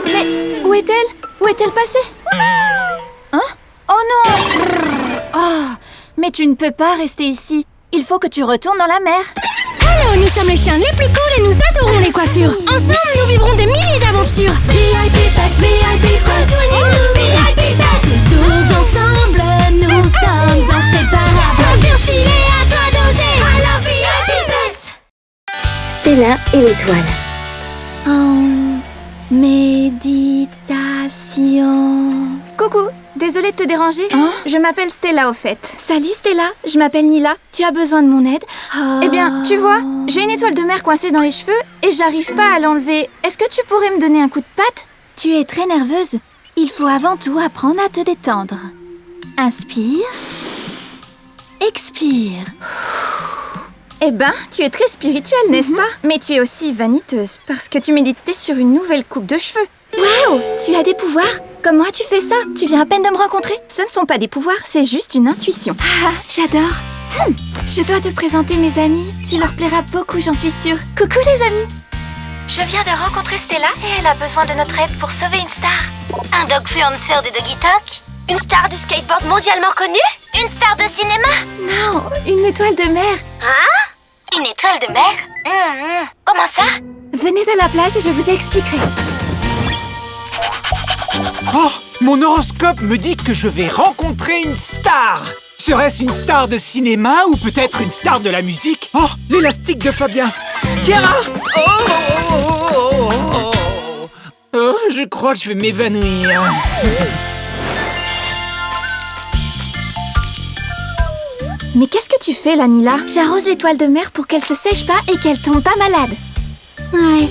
Mais où est-elle? Où est-elle passée? Hein? Oh non! Oh, mais tu ne peux pas rester ici. Il faut que tu retournes dans la mer. Hello, nous sommes les chiens les plus cool et nous adorons les coiffures. Ensemble, nous vivrons des milliers d'aventures. VIP Pets, VIP, rejoignez-nous. VIP Pets, toujours ensemble, nous sommes inséparables. Coiffure stylée, à toi d'oser. Alors VIP Pets. Stella et l'étoile. En méditation. Coucou, désolée de te déranger. Je m'appelle Stella au fait. Salut Stella, je m'appelle Nila. Tu as besoin de mon aide? Eh bien, tu vois, j'ai une étoile de mer coincée dans les cheveux et j'arrive pas à l'enlever. Est-ce que tu pourrais me donner un coup de patte? Tu es très nerveuse. Il faut avant tout apprendre à te détendre. Inspire. Expire. Eh ben, tu es très spirituelle, n'est-ce pas? Mais tu es aussi vaniteuse, parce que tu méditais sur une nouvelle coupe de cheveux. Waouh! Tu as des pouvoirs? Comment as-tu fait ça? Tu viens à peine de me rencontrer? Ce ne sont pas des pouvoirs, c'est juste une intuition. Ah, j'adore! Je dois te présenter mes amis. Tu leur plairas beaucoup, j'en suis sûre. Coucou les amis! Je viens de rencontrer Stella et elle a besoin de notre aide pour sauver une star. Un dogfluencer de Doggy Talk? Une star du skateboard mondialement connue? Une star de cinéma? Non, une étoile de mer. Hein? Une étoile de mer? Comment ça? Venez à la plage et je vous expliquerai. Oh, mon horoscope me dit que je vais rencontrer une star. Serait-ce une star de cinéma ou peut-être une star de la musique? Oh, l'élastique de Fabien. Chiara! Oh, je crois que je vais m'évanouir. Mais qu'est-ce que tu fais, Lanila? J'arrose l'étoile de mer pour qu'elle se sèche pas et qu'elle tombe pas malade. Ouais.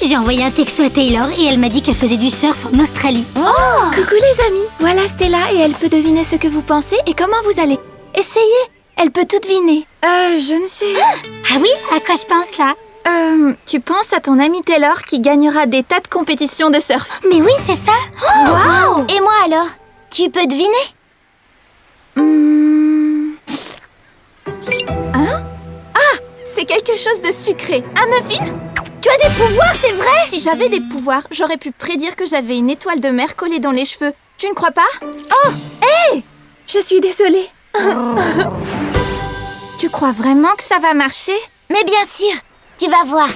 J'ai envoyé un texto à Taylor et elle m'a dit qu'elle faisait du surf en Australie. Oh! Coucou les amis! Voilà Stella et elle peut deviner ce que vous pensez et comment vous allez. Essayez! Elle peut tout deviner. Je ne sais... Ah oui? À quoi je pense là? Tu penses à ton ami Taylor qui gagnera des tas de compétitions de surf. Mais oui, c'est ça! Waouh! Et moi alors? Tu peux deviner? Hein? Ah! C'est quelque chose de sucré. Un muffin? Tu as des pouvoirs, c'est vrai? Si j'avais des pouvoirs, j'aurais pu prédire que j'avais une étoile de mer collée dans les cheveux. Tu ne crois pas? Oh! Hé! Je suis désolée. Tu crois vraiment que ça va marcher? Mais bien sûr! Tu vas voir.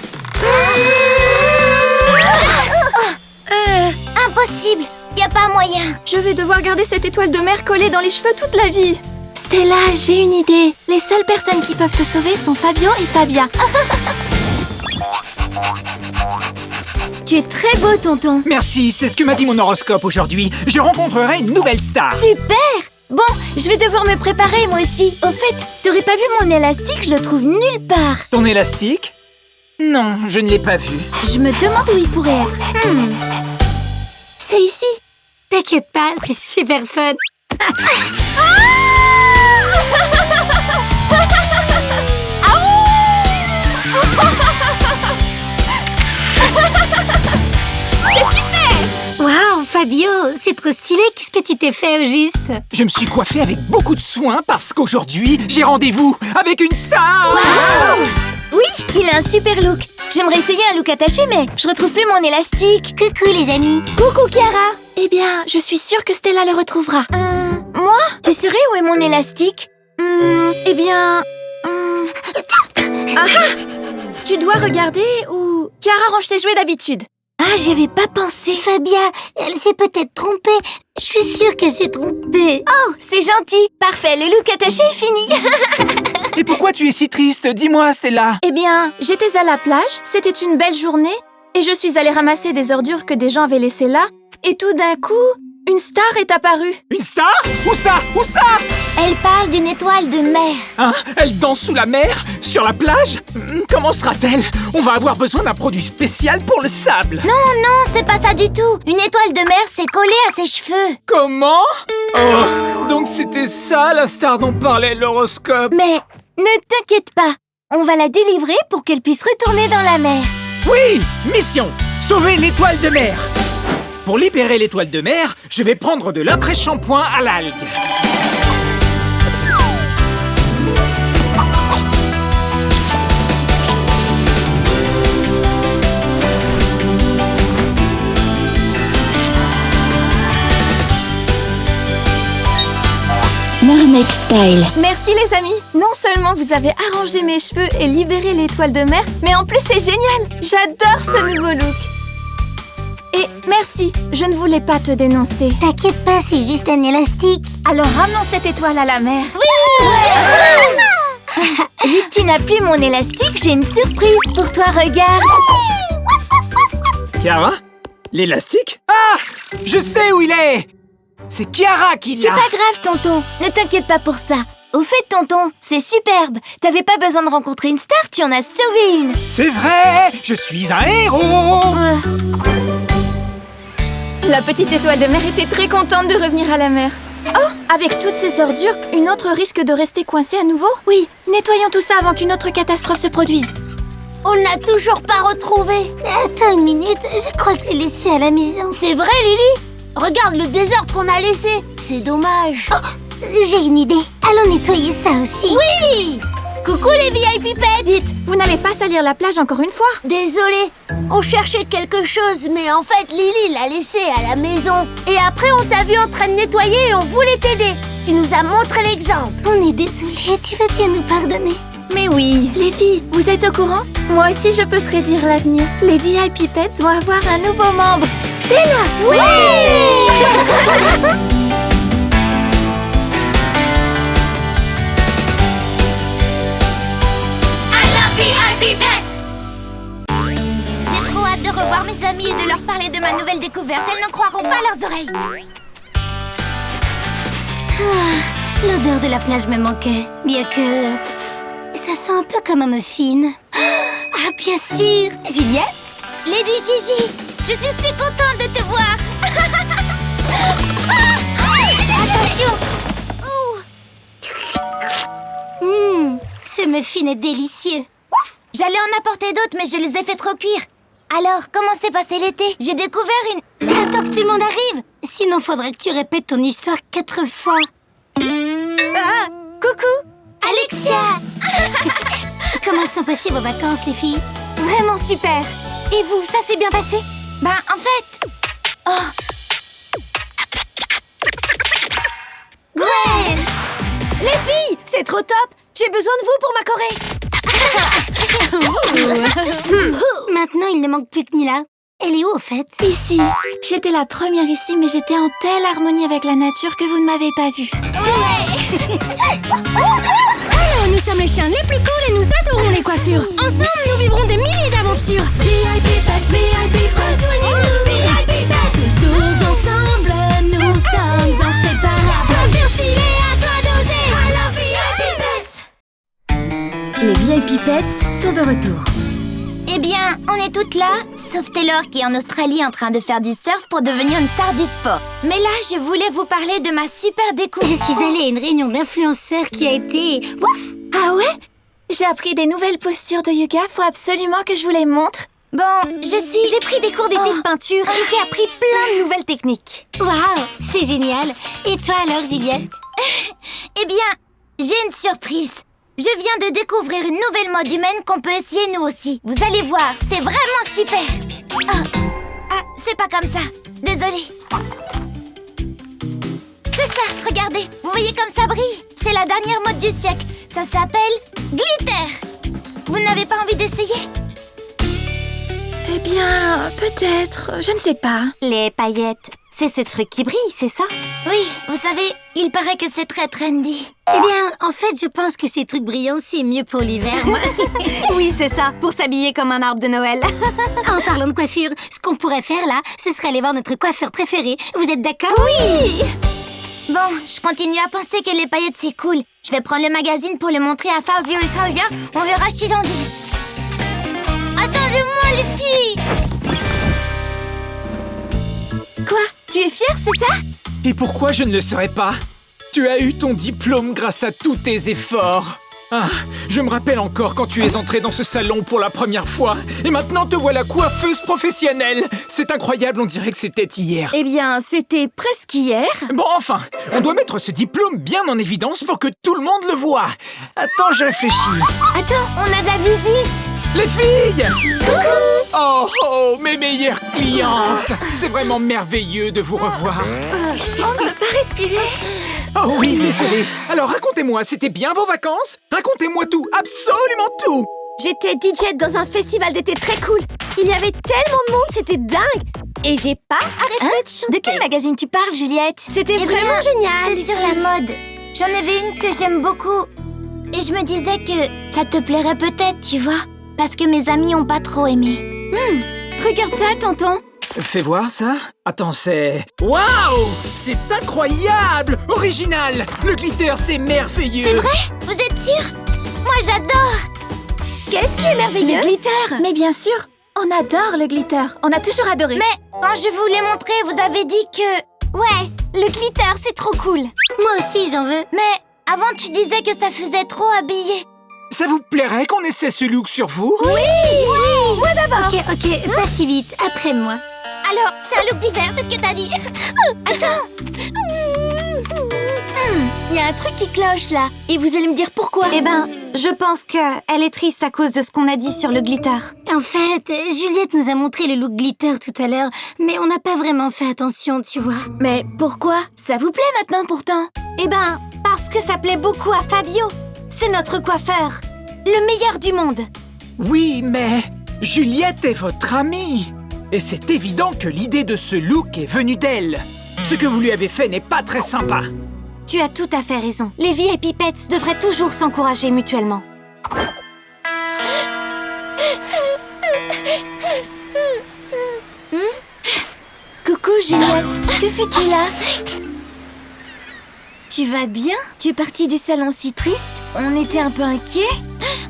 Impossible! Y a pas moyen! Je vais devoir garder cette étoile de mer collée dans les cheveux toute la vie. Stella, j'ai une idée. Les seules personnes qui peuvent te sauver sont Fabio et Fabia. Tu es très beau, tonton. Merci, c'est ce que m'a dit mon horoscope aujourd'hui. Je rencontrerai une nouvelle star. Super! Bon, je vais devoir me préparer, moi aussi. Au fait, t'aurais pas vu mon élastique? Je le trouve nulle part. Ton élastique? Non, je ne l'ai pas vu. Je me demande où il pourrait être. C'est ici. T'inquiète pas, c'est super fun! Waouh, Fabio, c'est trop stylé, qu'est-ce que tu t'es fait au juste? Je me suis coiffé avec beaucoup de soin parce qu'aujourd'hui, j'ai rendez-vous avec une star. Oui, il a un super look. J'aimerais essayer un look attaché, mais je retrouve plus mon élastique. Coucou les amis! Coucou, Chiara. Eh bien, je suis sûre que Stella le retrouvera. Moi? Tu saurais où est mon élastique? Eh bien... Ah! Tu dois regarder où Chiara range ses jouets d'habitude. Ah, j'y avais pas pensé. Fabia, elle s'est peut-être trompée. Je suis sûre qu'elle s'est trompée. Oh, c'est gentil. Parfait, le look attaché est fini. Et pourquoi tu es si triste? Dis-moi, Stella. Eh bien, j'étais à la plage, c'était une belle journée, et je suis allée ramasser des ordures que des gens avaient laissées là, et tout d'un coup, une star est apparue. Une star? Où ça? Où ça? Elle parle d'une étoile de mer. Hein? Elle danse sous la mer? Sur la plage? Comment sera-t-elle? On va avoir besoin d'un produit spécial pour le sable. Non, c'est pas ça du tout. Une étoile de mer s'est collée à ses cheveux. Comment? Oh, donc c'était ça la star dont parlait l'horoscope. Mais ne t'inquiète pas. On va la délivrer pour qu'elle puisse retourner dans la mer. Oui! Mission! Sauver l'étoile de mer! Pour libérer l'étoile de mer, je vais prendre de l'après-shampoing à l'algue. Marmec Style. Merci les amis. Non seulement vous avez arrangé mes cheveux et libéré l'étoile de mer, mais en plus c'est génial. J'adore ce nouveau look. Et merci, je ne voulais pas te dénoncer. T'inquiète pas, c'est juste un élastique. Alors ramenons cette étoile à la mer. Vu que tu n'as plus mon élastique, j'ai une surprise pour toi, regarde. Chiara? L'élastique? Ah! Je sais où il est! C'est Chiara qui l'a! C'est pas grave, tonton. Ne t'inquiète pas pour ça. Au fait, tonton, c'est superbe. T'avais pas besoin de rencontrer une star, tu en as sauvé une. C'est vrai! Je suis un héros! La petite étoile de mer était très contente de revenir à la mer. Oh, avec toutes ces ordures, une autre risque de rester coincée à nouveau? Oui, nettoyons tout ça avant qu'une autre catastrophe se produise. On ne l'a toujours pas retrouvé. Attends une minute, je crois que je l'ai laissé à la maison. C'est vrai, Lily? Regarde le désordre qu'on a laissé. C'est dommage. Oh, j'ai une idée. Allons nettoyer ça aussi. Oui! Coucou les VIP pets! Dites, vous n'allez pas salir la plage encore une fois? Désolée, on cherchait quelque chose, mais en fait Lily l'a laissé à la maison. Et après on t'a vu en train de nettoyer et on voulait t'aider. Tu nous as montré l'exemple. On est désolé, tu veux bien nous pardonner? Mais oui, les filles, vous êtes au courant? Moi aussi je peux prédire l'avenir. Les VIP Pets vont avoir un nouveau membre. Stella! Oui! VIP Pets! J'ai trop hâte de revoir mes amis et de leur parler de ma nouvelle découverte. Elles n'en croiront pas leurs oreilles. L'odeur de la plage me manquait, bien que... ça sent un peu comme un muffin. Ah, bien sûr! Juliette? Lady Gigi, je suis si contente de te voir. Attention! Ce muffin est délicieux. J'allais en apporter d'autres, mais je les ai fait trop cuire. Alors, comment s'est passé l'été? J'ai découvert une... Attends que tout le monde arrive! Sinon, faudrait que tu répètes ton histoire 4 fois. Ah, coucou, Alexia. Comment sont passées vos vacances, les filles? Vraiment super. Et vous, ça s'est bien passé? Ben, en fait... Oh. Gwen! Les filles, c'est trop top! J'ai besoin de vous pour ma choré. Maintenant, il ne manque plus que Nila. Elle est où, au fait? Ici. J'étais la première ici, mais j'étais en telle harmonie avec la nature que vous ne m'avez pas vue. Alors, nous sommes les chiens les plus cool et nous adorons les coiffures. Ensemble, nous vivrons des milliers d'aventures. VIP Pets, VIP, rejoignez-nous. VIP Pets, toujours ensemble, nous sommes inséparables. Coiffure stylée, à toi d'oser. Alors, VIP Pets. Les VIP Pets sont de retour. Eh bien, on est toutes là, sauf Taylor qui est en Australie en train de faire du surf pour devenir une star du sport. Mais là, je voulais vous parler de ma super découverte. Je suis allée à une réunion d'influenceurs qui a été... Ouf! Ah ouais? J'ai appris des nouvelles postures de yoga, faut absolument que je vous les montre. Bon, j'ai pris des cours d'été de peinture et j'ai appris plein de nouvelles techniques. Waouh, c'est génial. Et toi alors, Juliette? Eh bien, j'ai une surprise. Je viens de découvrir une nouvelle mode humaine qu'on peut essayer nous aussi. Vous allez voir, c'est vraiment super. Ah, c'est pas comme ça. Désolée. C'est ça, regardez. Vous voyez comme ça brille? C'est la dernière mode du siècle. Ça s'appelle glitter. Vous n'avez pas envie d'essayer? Eh bien, peut-être, je ne sais pas. Les paillettes, c'est ce truc qui brille, c'est ça? Oui, vous savez, il paraît que c'est très trendy. Eh bien, en fait, je pense que ces trucs brillants, c'est mieux pour l'hiver. Oui, c'est ça, pour s'habiller comme un arbre de Noël. En parlant de coiffure, ce qu'on pourrait faire là, ce serait aller voir notre coiffeur préféré. Vous êtes d'accord? Oui! Bon, je continue à penser que les paillettes, c'est cool. Je vais prendre le magazine pour le montrer à Fabio et Sylvia. On verra ce qu'ils en disent. Attendez-moi, les filles! Quoi? Tu es fière, c'est ça? Et pourquoi je ne le serais pas? Tu as eu ton diplôme grâce à tous tes efforts. Ah, je me rappelle encore quand tu es entrée dans ce salon pour la première fois. Et maintenant te voilà coiffeuse professionnelle. C'est incroyable, on dirait que c'était hier. Eh bien, c'était presque hier. Bon, enfin, on doit mettre ce diplôme bien en évidence pour que tout le monde le voie. Attends, je réfléchis. Attends, on a de la visite. Les filles! Coucou! Oh, mes meilleures clientes! C'est vraiment merveilleux de vous revoir. On ne peut pas respirer. Oh oui, désolé. Alors racontez-moi, c'était bien vos vacances? Racontez-moi tout, absolument tout! J'étais DJ dans un festival d'été très cool. Il y avait tellement de monde, c'était dingue. Et j'ai pas arrêté de chanter. De quel magazine tu parles, Juliette? C'était vraiment génial. C'est sur la mode. J'en avais une que j'aime beaucoup. Et je me disais que ça te plairait peut-être, tu vois. Parce que mes amis ont pas trop aimé. Regarde ça, tonton. Fais voir ça. Attends, c'est... Waouh! C'est incroyable! Original! Le glitter, c'est merveilleux! C'est vrai? Vous êtes sûr? Moi, j'adore! Qu'est-ce qui est merveilleux? Le glitter! Mais bien sûr, on adore le glitter. On a toujours adoré. Mais quand je vous l'ai montré, vous avez dit que Ouais, le glitter, c'est trop cool. Moi aussi, j'en veux. Mais avant, tu disais que ça faisait trop habillé. Ça vous plairait qu'on essaie ce look sur vous? Moi d'abord. Ok, pas si vite. Après moi. Alors, c'est un look d'hiver, c'est ce que t'as dit. Attends. Il y a un truc qui cloche là. Et vous allez me dire pourquoi. Eh ben, je pense qu'elle est triste à cause de ce qu'on a dit sur le glitter. En fait, Juliette nous a montré le look glitter tout à l'heure, mais on n'a pas vraiment fait attention, tu vois. Mais pourquoi? Ça vous plaît maintenant pourtant? Eh ben, parce que ça plaît beaucoup à Fabio. C'est notre coiffeur. Le meilleur du monde. Oui, mais Juliette est votre amie. Et c'est évident que l'idée de ce look est venue d'elle. Ce que vous lui avez fait n'est pas très sympa. Tu as tout à fait raison. Les VIP Pets devraient toujours s'encourager mutuellement. Coucou Juliette, que fais-tu là? Tu vas bien? Tu es partie du salon si triste? On était un peu inquiets.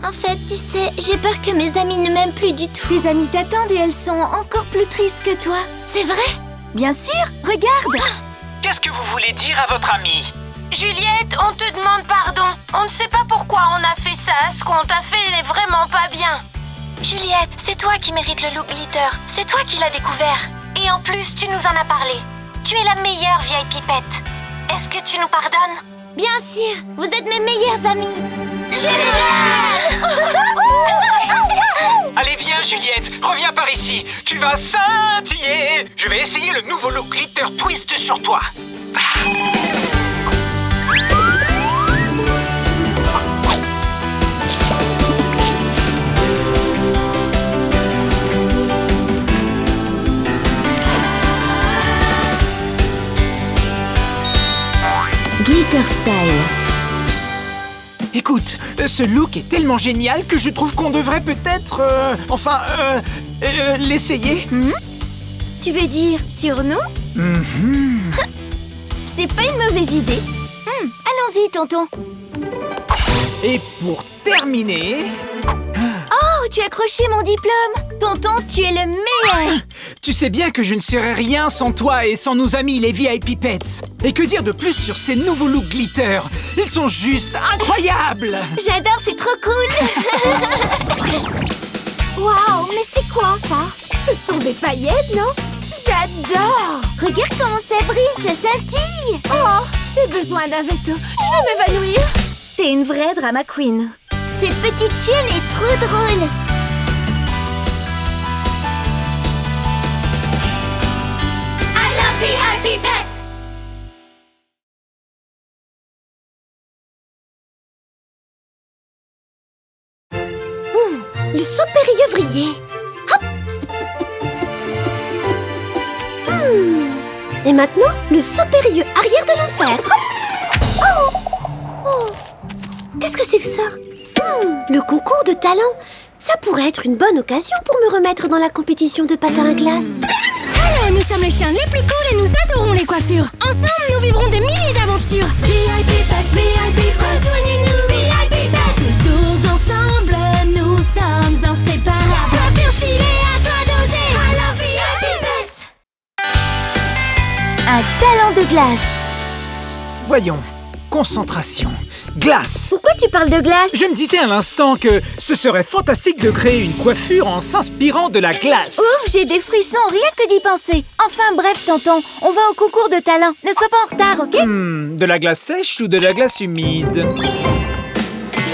En fait, tu sais, j'ai peur que mes amis ne m'aiment plus du tout. Tes amis t'attendent et elles sont encore plus tristes que toi. C'est vrai? Bien sûr, regarde. Qu'est-ce que vous voulez dire à votre amie? Juliette, on te demande pardon. On ne sait pas pourquoi on a fait ça. Ce qu'on t'a fait n'est vraiment pas bien. Juliette, c'est toi qui mérites le look glitter. C'est toi qui l'as découvert. Et en plus, tu nous en as parlé. Tu es la meilleure vieille pipette. Est-ce que tu nous pardonnes? Bien sûr, vous êtes mes meilleurs amis. Allez, viens Juliette, reviens par ici. Tu vas scintiller. Je vais essayer le nouveau look glitter twist sur toi. Glitter Style. Écoute, ce look est tellement génial que je trouve qu'on devrait peut-être... l'essayer. Tu veux dire sur nous? C'est pas une mauvaise idée. Allons-y, tonton. Et pour terminer... Oh, tu as accroché mon diplôme. Tonton, tu es le meilleur. Tu sais bien que je ne serais rien sans toi et sans nos amis les VIP Pets. Et que dire de plus sur ces nouveaux looks glitter? Ils sont juste incroyables. J'adore, c'est trop cool. Waouh, mais c'est quoi ça? Ce sont des paillettes, non? J'adore. Regarde comment ça brille, ça scintille. Oh, j'ai besoin d'un veto. Je vais m'évanouir. T'es une vraie drama queen. Cette petite chienne est trop drôle. VIP Pets. Le saut périlleuvrier. Hop. Et maintenant, le saut périlleux arrière de l'enfer. Qu'est-ce que c'est que ça? Le concours de talent. Ça pourrait être une bonne occasion pour me remettre dans la compétition de patin à glace. Alors, nous sommes les chiens les plus cool et nous adorons les coiffures. Ensemble, nous vivrons des milliers d'aventures. VIP Pets, VIP, rejoignez-nous. VIP Pets, toujours ensemble, nous sommes inséparables. Coiffure stylée, à toi d'oser. Alors, VIP Pets. Un talent de glace. Voyons, concentration, glace. Pourquoi tu parles de glace? Je me disais à l'instant que ce serait fantastique de créer une coiffure en s'inspirant de la glace. Ouf, j'ai des frissons, rien que d'y penser. Enfin bref, tonton, on va au concours de talent. Ne sois pas en retard, ok? De la glace sèche ou de la glace humide?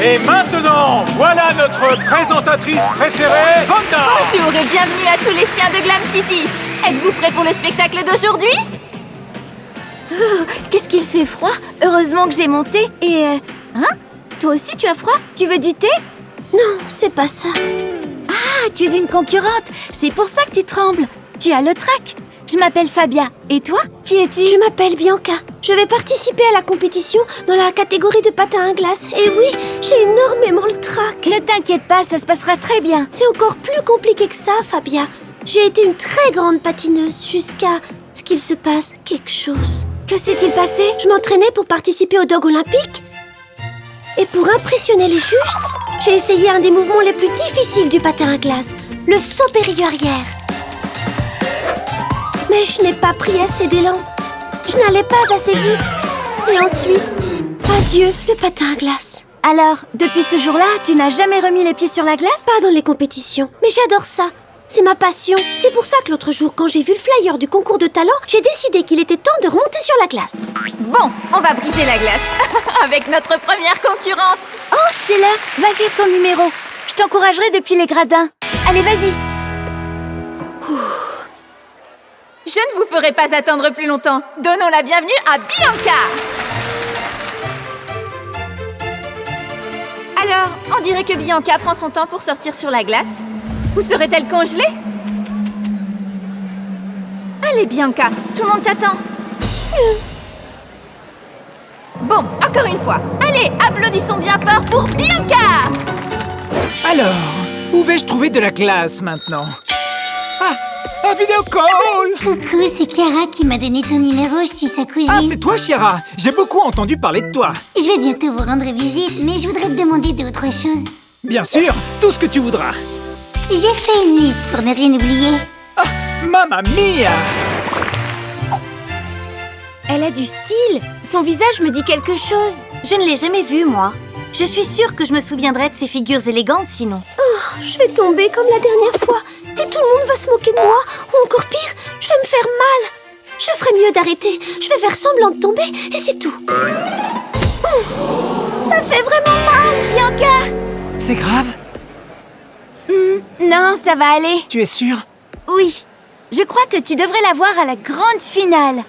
Et maintenant, voilà notre présentatrice préférée, Vanda. Bonjour et bienvenue à tous les chiens de Glam City. Êtes-vous prêts pour le spectacle d'aujourd'hui? Qu'est-ce qu'il fait froid? Heureusement que j'ai mon thé et... Hein? Toi aussi tu as froid? Tu veux du thé? Non, c'est pas ça. Ah, tu es une concurrente. C'est pour ça que tu trembles. Tu as le trac. Je m'appelle Fabia. Et toi? Qui es-tu? Je m'appelle Bianca. Je vais participer à la compétition dans la catégorie de patin à glace. Et oui, j'ai énormément le trac. Ne t'inquiète pas, ça se passera très bien. C'est encore plus compliqué que ça, Fabia. J'ai été une très grande patineuse jusqu'à ce qu'il se passe quelque chose. Que s'est-il passé? Je m'entraînais pour participer au dog olympique. Et pour impressionner les juges, j'ai essayé un des mouvements les plus difficiles du patin à glace, le saut périlleux arrière. Mais je n'ai pas pris assez d'élan. Je n'allais pas assez vite. Et ensuite, adieu le patin à glace. Alors, depuis ce jour-là, tu n'as jamais remis les pieds sur la glace? Pas dans les compétitions, mais j'adore ça. C'est ma passion. C'est pour ça que l'autre jour, quand j'ai vu le flyer du concours de talent, j'ai décidé qu'il était temps de remonter sur la glace. Bon, on va briser la glace avec notre première concurrente. Oh, c'est l'heure. Va faire ton numéro. Je t'encouragerai depuis les gradins. Allez, vas-y. Je ne vous ferai pas attendre plus longtemps. Donnons la bienvenue à Bianca. Alors, on dirait que Bianca prend son temps pour sortir sur la glace. Où serait-elle congelée? Allez, Bianca, tout le monde t'attend. Bon, encore une fois. Allez, applaudissons bien fort pour Bianca. Alors, où vais-je trouver de la glace maintenant? Ah, un vidéo call! Coucou, c'est Chiara qui m'a donné ton numéro, je suis sa cousine. Ah, c'est toi, Chiara. J'ai beaucoup entendu parler de toi. Je vais bientôt vous rendre visite, mais je voudrais te demander d'autres choses. Bien sûr, tout ce que tu voudras. J'ai fait une liste pour ne rien oublier. Ah, mamma mia! Elle a du style. Son visage me dit quelque chose. Je ne l'ai jamais vue, moi. Je suis sûre que je me souviendrai de ses figures élégantes, sinon. Oh, je vais tomber comme la dernière fois. Et tout le monde va se moquer de moi. Ou encore pire, je vais me faire mal. Je ferais mieux d'arrêter. Je vais faire semblant de tomber et c'est tout. Ça fait vraiment mal, Bianca. C'est grave? Non, ça va aller. Tu es sûre? Oui. Je crois que tu devrais la voir à la grande finale.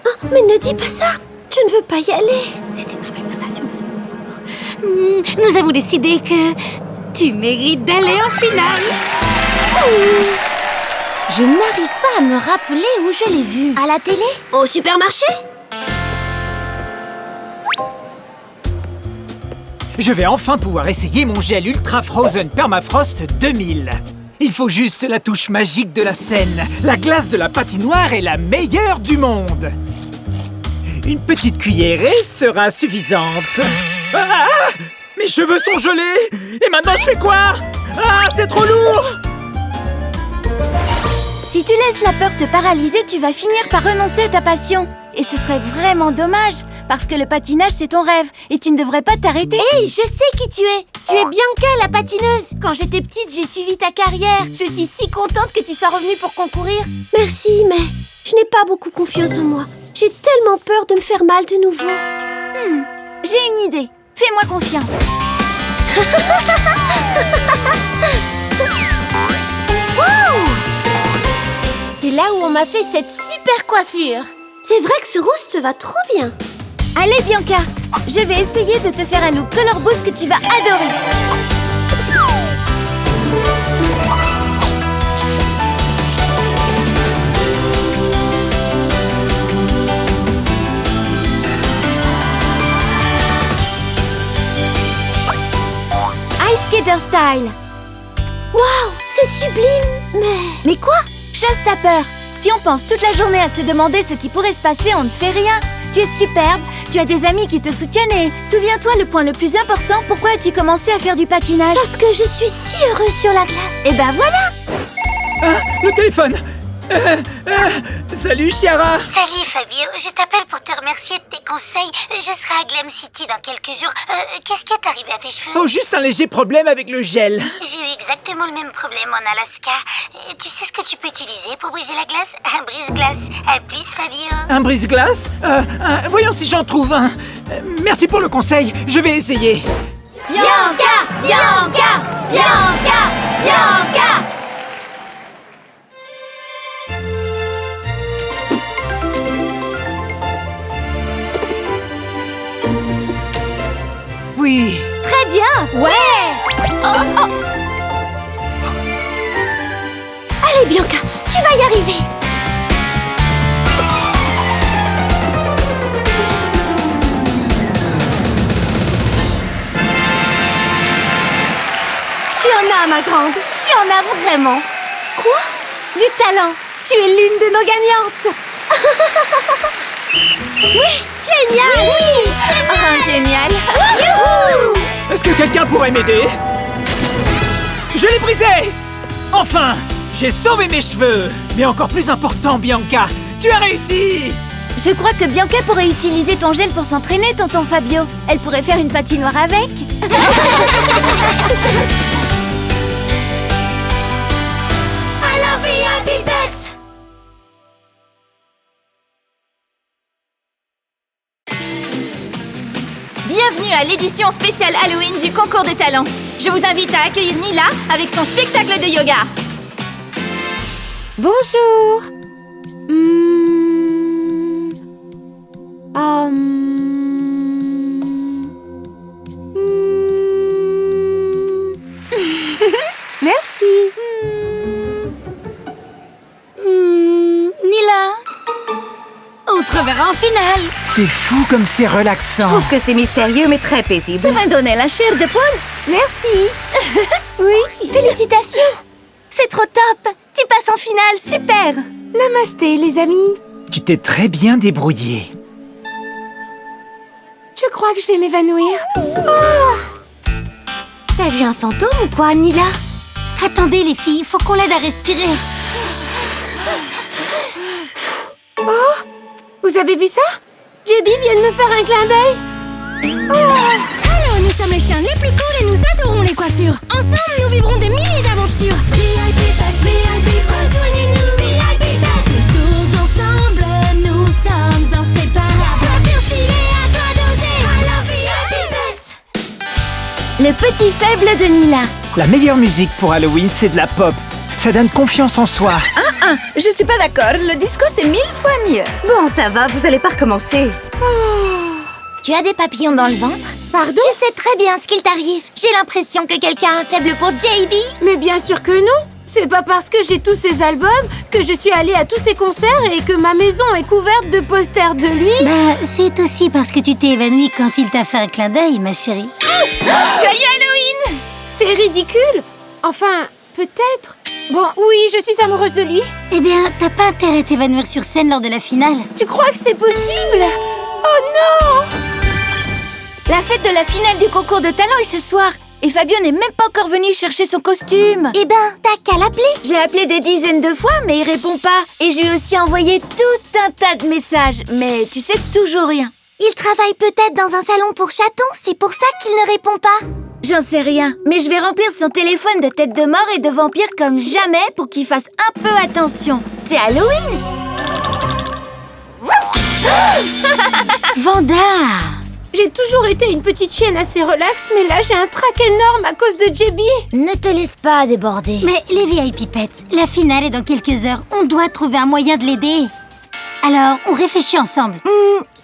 Oh, mais ne dis pas ça. Je ne veux pas y aller. C'était une préparation. Nous avons décidé que tu mérites d'aller en finale. Je n'arrive pas à me rappeler où je l'ai vue. À la télé? Au supermarché? Je vais enfin pouvoir essayer mon gel Ultra Frozen Permafrost 2000. Il faut juste la touche magique de la scène. La glace de la patinoire est la meilleure du monde. Une petite cuillerée sera suffisante. Ah! Mes cheveux sont gelés. Et maintenant je fais quoi? Ah, c'est trop lourd. Si tu laisses la peur te paralyser, tu vas finir par renoncer à ta passion. Et ce serait vraiment dommage, parce que le patinage, c'est ton rêve, et tu ne devrais pas t'arrêter. Hey, je sais qui tu es. Tu es Bianca, la patineuse. Quand j'étais petite, j'ai suivi ta carrière. Je suis si contente que tu sois revenue pour concourir. Merci, mais je n'ai pas beaucoup confiance en moi. J'ai tellement peur de me faire mal de nouveau. J'ai une idée. Fais-moi confiance. Wow! C'est là où on m'a fait cette super coiffure. C'est vrai que ce rouge te va trop bien. Allez, Bianca, je vais essayer de te faire un look Color Boost que tu vas adorer. Ice Skater Style. Waouh, c'est sublime, Mais quoi? Chasse ta peur. Si on pense toute la journée à se demander ce qui pourrait se passer, on ne fait rien. Tu es superbe, tu as des amis qui te soutiennent et souviens-toi le point le plus important, pourquoi as-tu commencé à faire du patinage? Parce que je suis si heureuse sur la glace. Et ben voilà! Ah, le téléphone. Salut, Chiara. Salut Fabio, je t'appelle pour te remercier de tes conseils. Je serai à Glam City dans quelques jours. Qu'est-ce qui est arrivé à tes cheveux? Oh, juste un léger problème avec le gel. J'ai eu exactement le même problème en Alaska. Tu sais ce que tu peux utiliser pour briser la glace? Un brise-glace. Please Fabio. Un brise-glace? Voyons si j'en trouve un. Merci pour le conseil, je vais essayer. Bianca! Bianca! Bianca! Bianca! Oui. Très bien! Ouais! Allez, Bianca, tu vas y arriver. Tu en as, ma grande! Tu en as vraiment! Quoi? Du talent! Tu es l'une de nos gagnantes! Oui, génial! Oui, Oh, génial! Est-ce que quelqu'un pourrait m'aider? Je l'ai brisé! Enfin! J'ai sauvé mes cheveux! Mais encore plus important, Bianca, tu as réussi! Je crois que Bianca pourrait utiliser ton gel pour s'entraîner, tonton Fabio. Elle pourrait faire une patinoire avec. Alors VIP Pets! Bienvenue à l'édition spéciale Halloween du concours de talent. Je vous invite à accueillir Nila avec son spectacle de yoga. Bonjour. Merci. Nila, on te reverra en finale. C'est fou comme c'est relaxant. Je trouve que c'est mystérieux mais très paisible. Ça m'a donné la chair de poule. Merci. Oui, félicitations. C'est trop top. Tu passes en finale, super. Namasté, les amis. Tu t'es très bien débrouillée. Je crois que je vais m'évanouir. Oh! T'as vu un fantôme ou quoi, Nila? Attendez les filles, faut qu'on l'aide à respirer. Oh! Vous avez vu ça? JB vient de me faire un clin d'œil. Alors, nous sommes les chiens les plus cool et nous adorons les coiffures. Ensemble, nous vivrons des milliers d'aventures. VIP Pets, VIP, rejoignez-nous. VIP Pets, toujours ensemble, nous sommes inséparables. Coiffure stylée, à toi d'oser. Alors, VIP Pets. Le petit faible de Nila. La meilleure musique pour Halloween, c'est de la pop. Ça donne confiance en soi. Je suis pas d'accord, le disco c'est 1000 fois mieux. Bon, ça va, vous allez pas recommencer. Tu as des papillons dans le ventre? Pardon? Je sais très bien ce qu'il t'arrive. J'ai l'impression que quelqu'un a un faible pour JB. Mais bien sûr que non. C'est pas parce que j'ai tous ces albums, que je suis allée à tous ces concerts et que ma maison est couverte de posters de lui. Bah, c'est aussi parce que tu t'es évanouie quand il t'a fait un clin d'œil, ma chérie. Joyeux Halloween! C'est ridicule. Enfin, peut-être. Bon, oui, je suis amoureuse de lui. Eh bien, t'as pas intérêt à t'évanouir sur scène lors de la finale. Tu crois que c'est possible? Oh non! La fête de la finale du concours de talent est ce soir. Et Fabio n'est même pas encore venu chercher son costume. Eh ben, t'as qu'à l'appeler. J'ai appelé des dizaines de fois, mais il répond pas. Et je lui ai aussi envoyé tout un tas de messages. Mais tu sais toujours rien. Il travaille peut-être dans un salon pour chatons, c'est pour ça qu'il ne répond pas. J'en sais rien, mais je vais remplir son téléphone de têtes de mort et de vampires comme jamais pour qu'il fasse un peu attention. C'est Halloween. Vanda! J'ai toujours été une petite chienne assez relaxe, mais là j'ai un trac énorme à cause de JB. Ne te laisse pas déborder. Mais les VIP Pets, la finale est dans quelques heures. On doit trouver un moyen de l'aider. Alors, on réfléchit ensemble.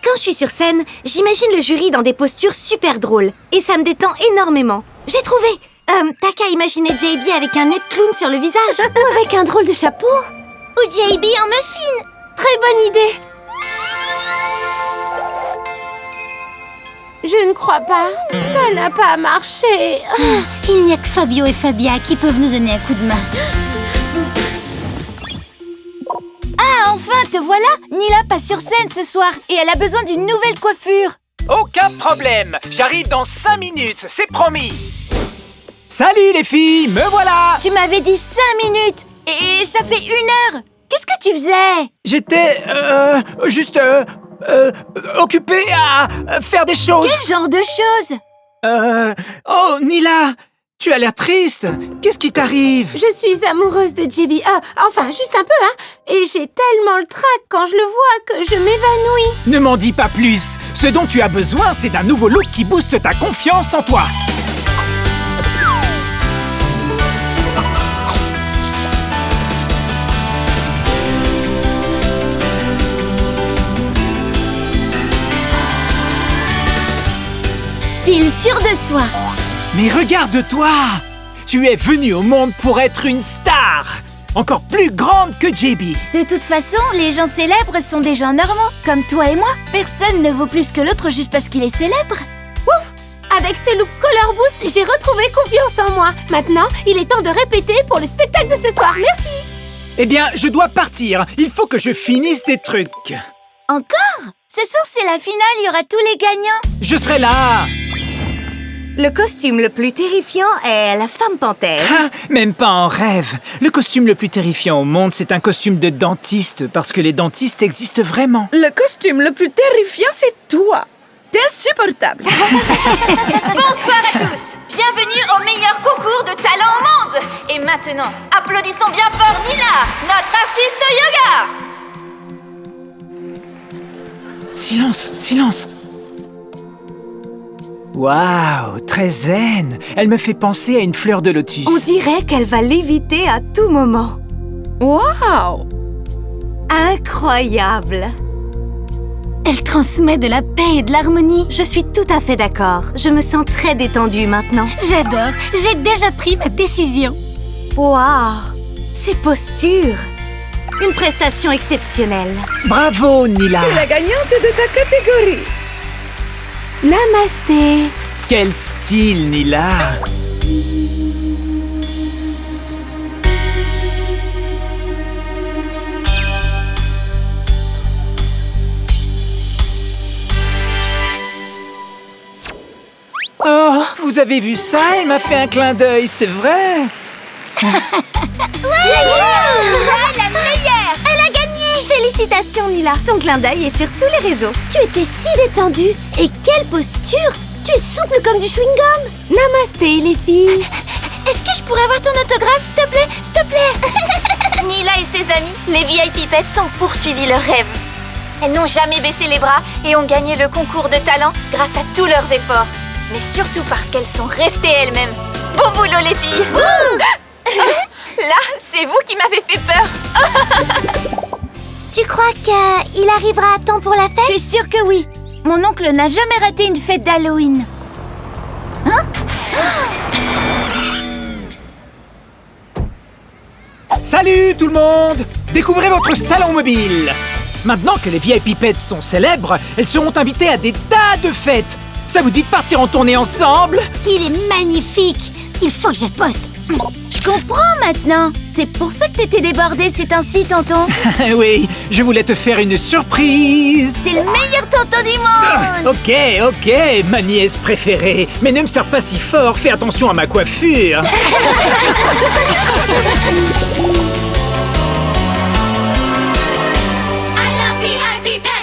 Quand je suis sur scène, j'imagine le jury dans des postures super drôles. Et ça me détend énormément. J'ai trouvé. T'as qu'à imaginer JB avec un nez de clown sur le visage. Ou avec un drôle de chapeau. Ou JB en muffin. Très bonne idée. Je ne crois pas. Ça n'a pas marché. Il n'y a que Fabio et Fabia qui peuvent nous donner un coup de main. Ah, enfin, te voilà. Nila passe sur scène ce soir et elle a besoin d'une nouvelle coiffure. Aucun problème. J'arrive dans 5 minutes, c'est promis. Salut les filles, me voilà. Tu m'avais dit 5 minutes et ça fait 1 heure. Qu'est-ce que tu faisais? J'étais juste occupé à faire des choses. Quel genre de choses? Oh, Nila, tu as l'air triste. Qu'est-ce qui t'arrive? Je suis amoureuse de JB. Enfin, juste un peu, hein. Et j'ai tellement le trac quand je le vois que je m'évanouis. Ne m'en dis pas plus. Ce dont tu as besoin, c'est d'un nouveau look qui booste ta confiance en toi. Style sûr de soi. Mais regarde-toi! Tu es venu au monde pour être une star! Encore plus grande que JB! De toute façon, les gens célèbres sont des gens normaux, comme toi et moi. Personne ne vaut plus que l'autre juste parce qu'il est célèbre. Ouf! Avec ce look Color Boost, j'ai retrouvé confiance en moi. Maintenant, il est temps de répéter pour le spectacle de ce soir. Merci! Eh bien, je dois partir. Il faut que je finisse des trucs. Encore? Ce soir, c'est la finale, il y aura tous les gagnants. Je serai là! Le costume le plus terrifiant est la femme panthère. Ah, même pas en rêve. Le costume le plus terrifiant au monde, c'est un costume de dentiste, parce que les dentistes existent vraiment. Le costume le plus terrifiant, c'est toi. T'es insupportable. Bonsoir à tous. Bienvenue au meilleur concours de talent au monde. Et maintenant, applaudissons bien fort Nila, notre artiste yoga. Silence, silence. Waouh, très zen. Elle me fait penser à une fleur de lotus. On dirait qu'elle va léviter à tout moment. Wow! Incroyable! Elle transmet de la paix et de l'harmonie. Je suis tout à fait d'accord. Je me sens très détendue maintenant. J'adore. J'ai déjà pris ma décision. Waouh! Ces postures! Une prestation exceptionnelle. Bravo, Nila. Tu es la gagnante de ta catégorie. Namasté! Quel style, Nila. Oh, vous avez vu ça? Elle m'a fait un clin d'œil, c'est vrai? La meilleure! Elle a gagné! Félicitations, Nila! Ton clin d'œil est sur tous les réseaux. Tu étais si détendue. Et quelle posture! Tu es souple comme du chewing-gum. Namasté, les filles! Est-ce que je pourrais avoir ton autographe, s'il te plaît? S'il te plaît. Nila et ses amis, les VIP Pets, ont poursuivi leur rêve. Elles n'ont jamais baissé les bras et ont gagné le concours de talent grâce à tous leurs efforts. Mais surtout parce qu'elles sont restées elles-mêmes. Bon boulot, les filles! Là, c'est vous qui m'avez fait peur. Tu crois qu'il arrivera à temps pour la fête? Je suis sûre que oui. Mon oncle n'a jamais raté une fête d'Halloween. Salut tout le monde! Découvrez votre salon mobile! Maintenant que les VIP Pets sont célèbres, elles seront invitées à des tas de fêtes. Ça vous dit de partir en tournée ensemble? Il est magnifique. Il faut que je poste. Je comprends maintenant. C'est pour ça que t'étais débordée ces temps-ci, tonton. Oui, je voulais te faire une surprise. T'es le meilleur tonton du monde. Ok, ma nièce préférée. Mais ne me serre pas si fort, fais attention à ma coiffure. I love VIP Pets.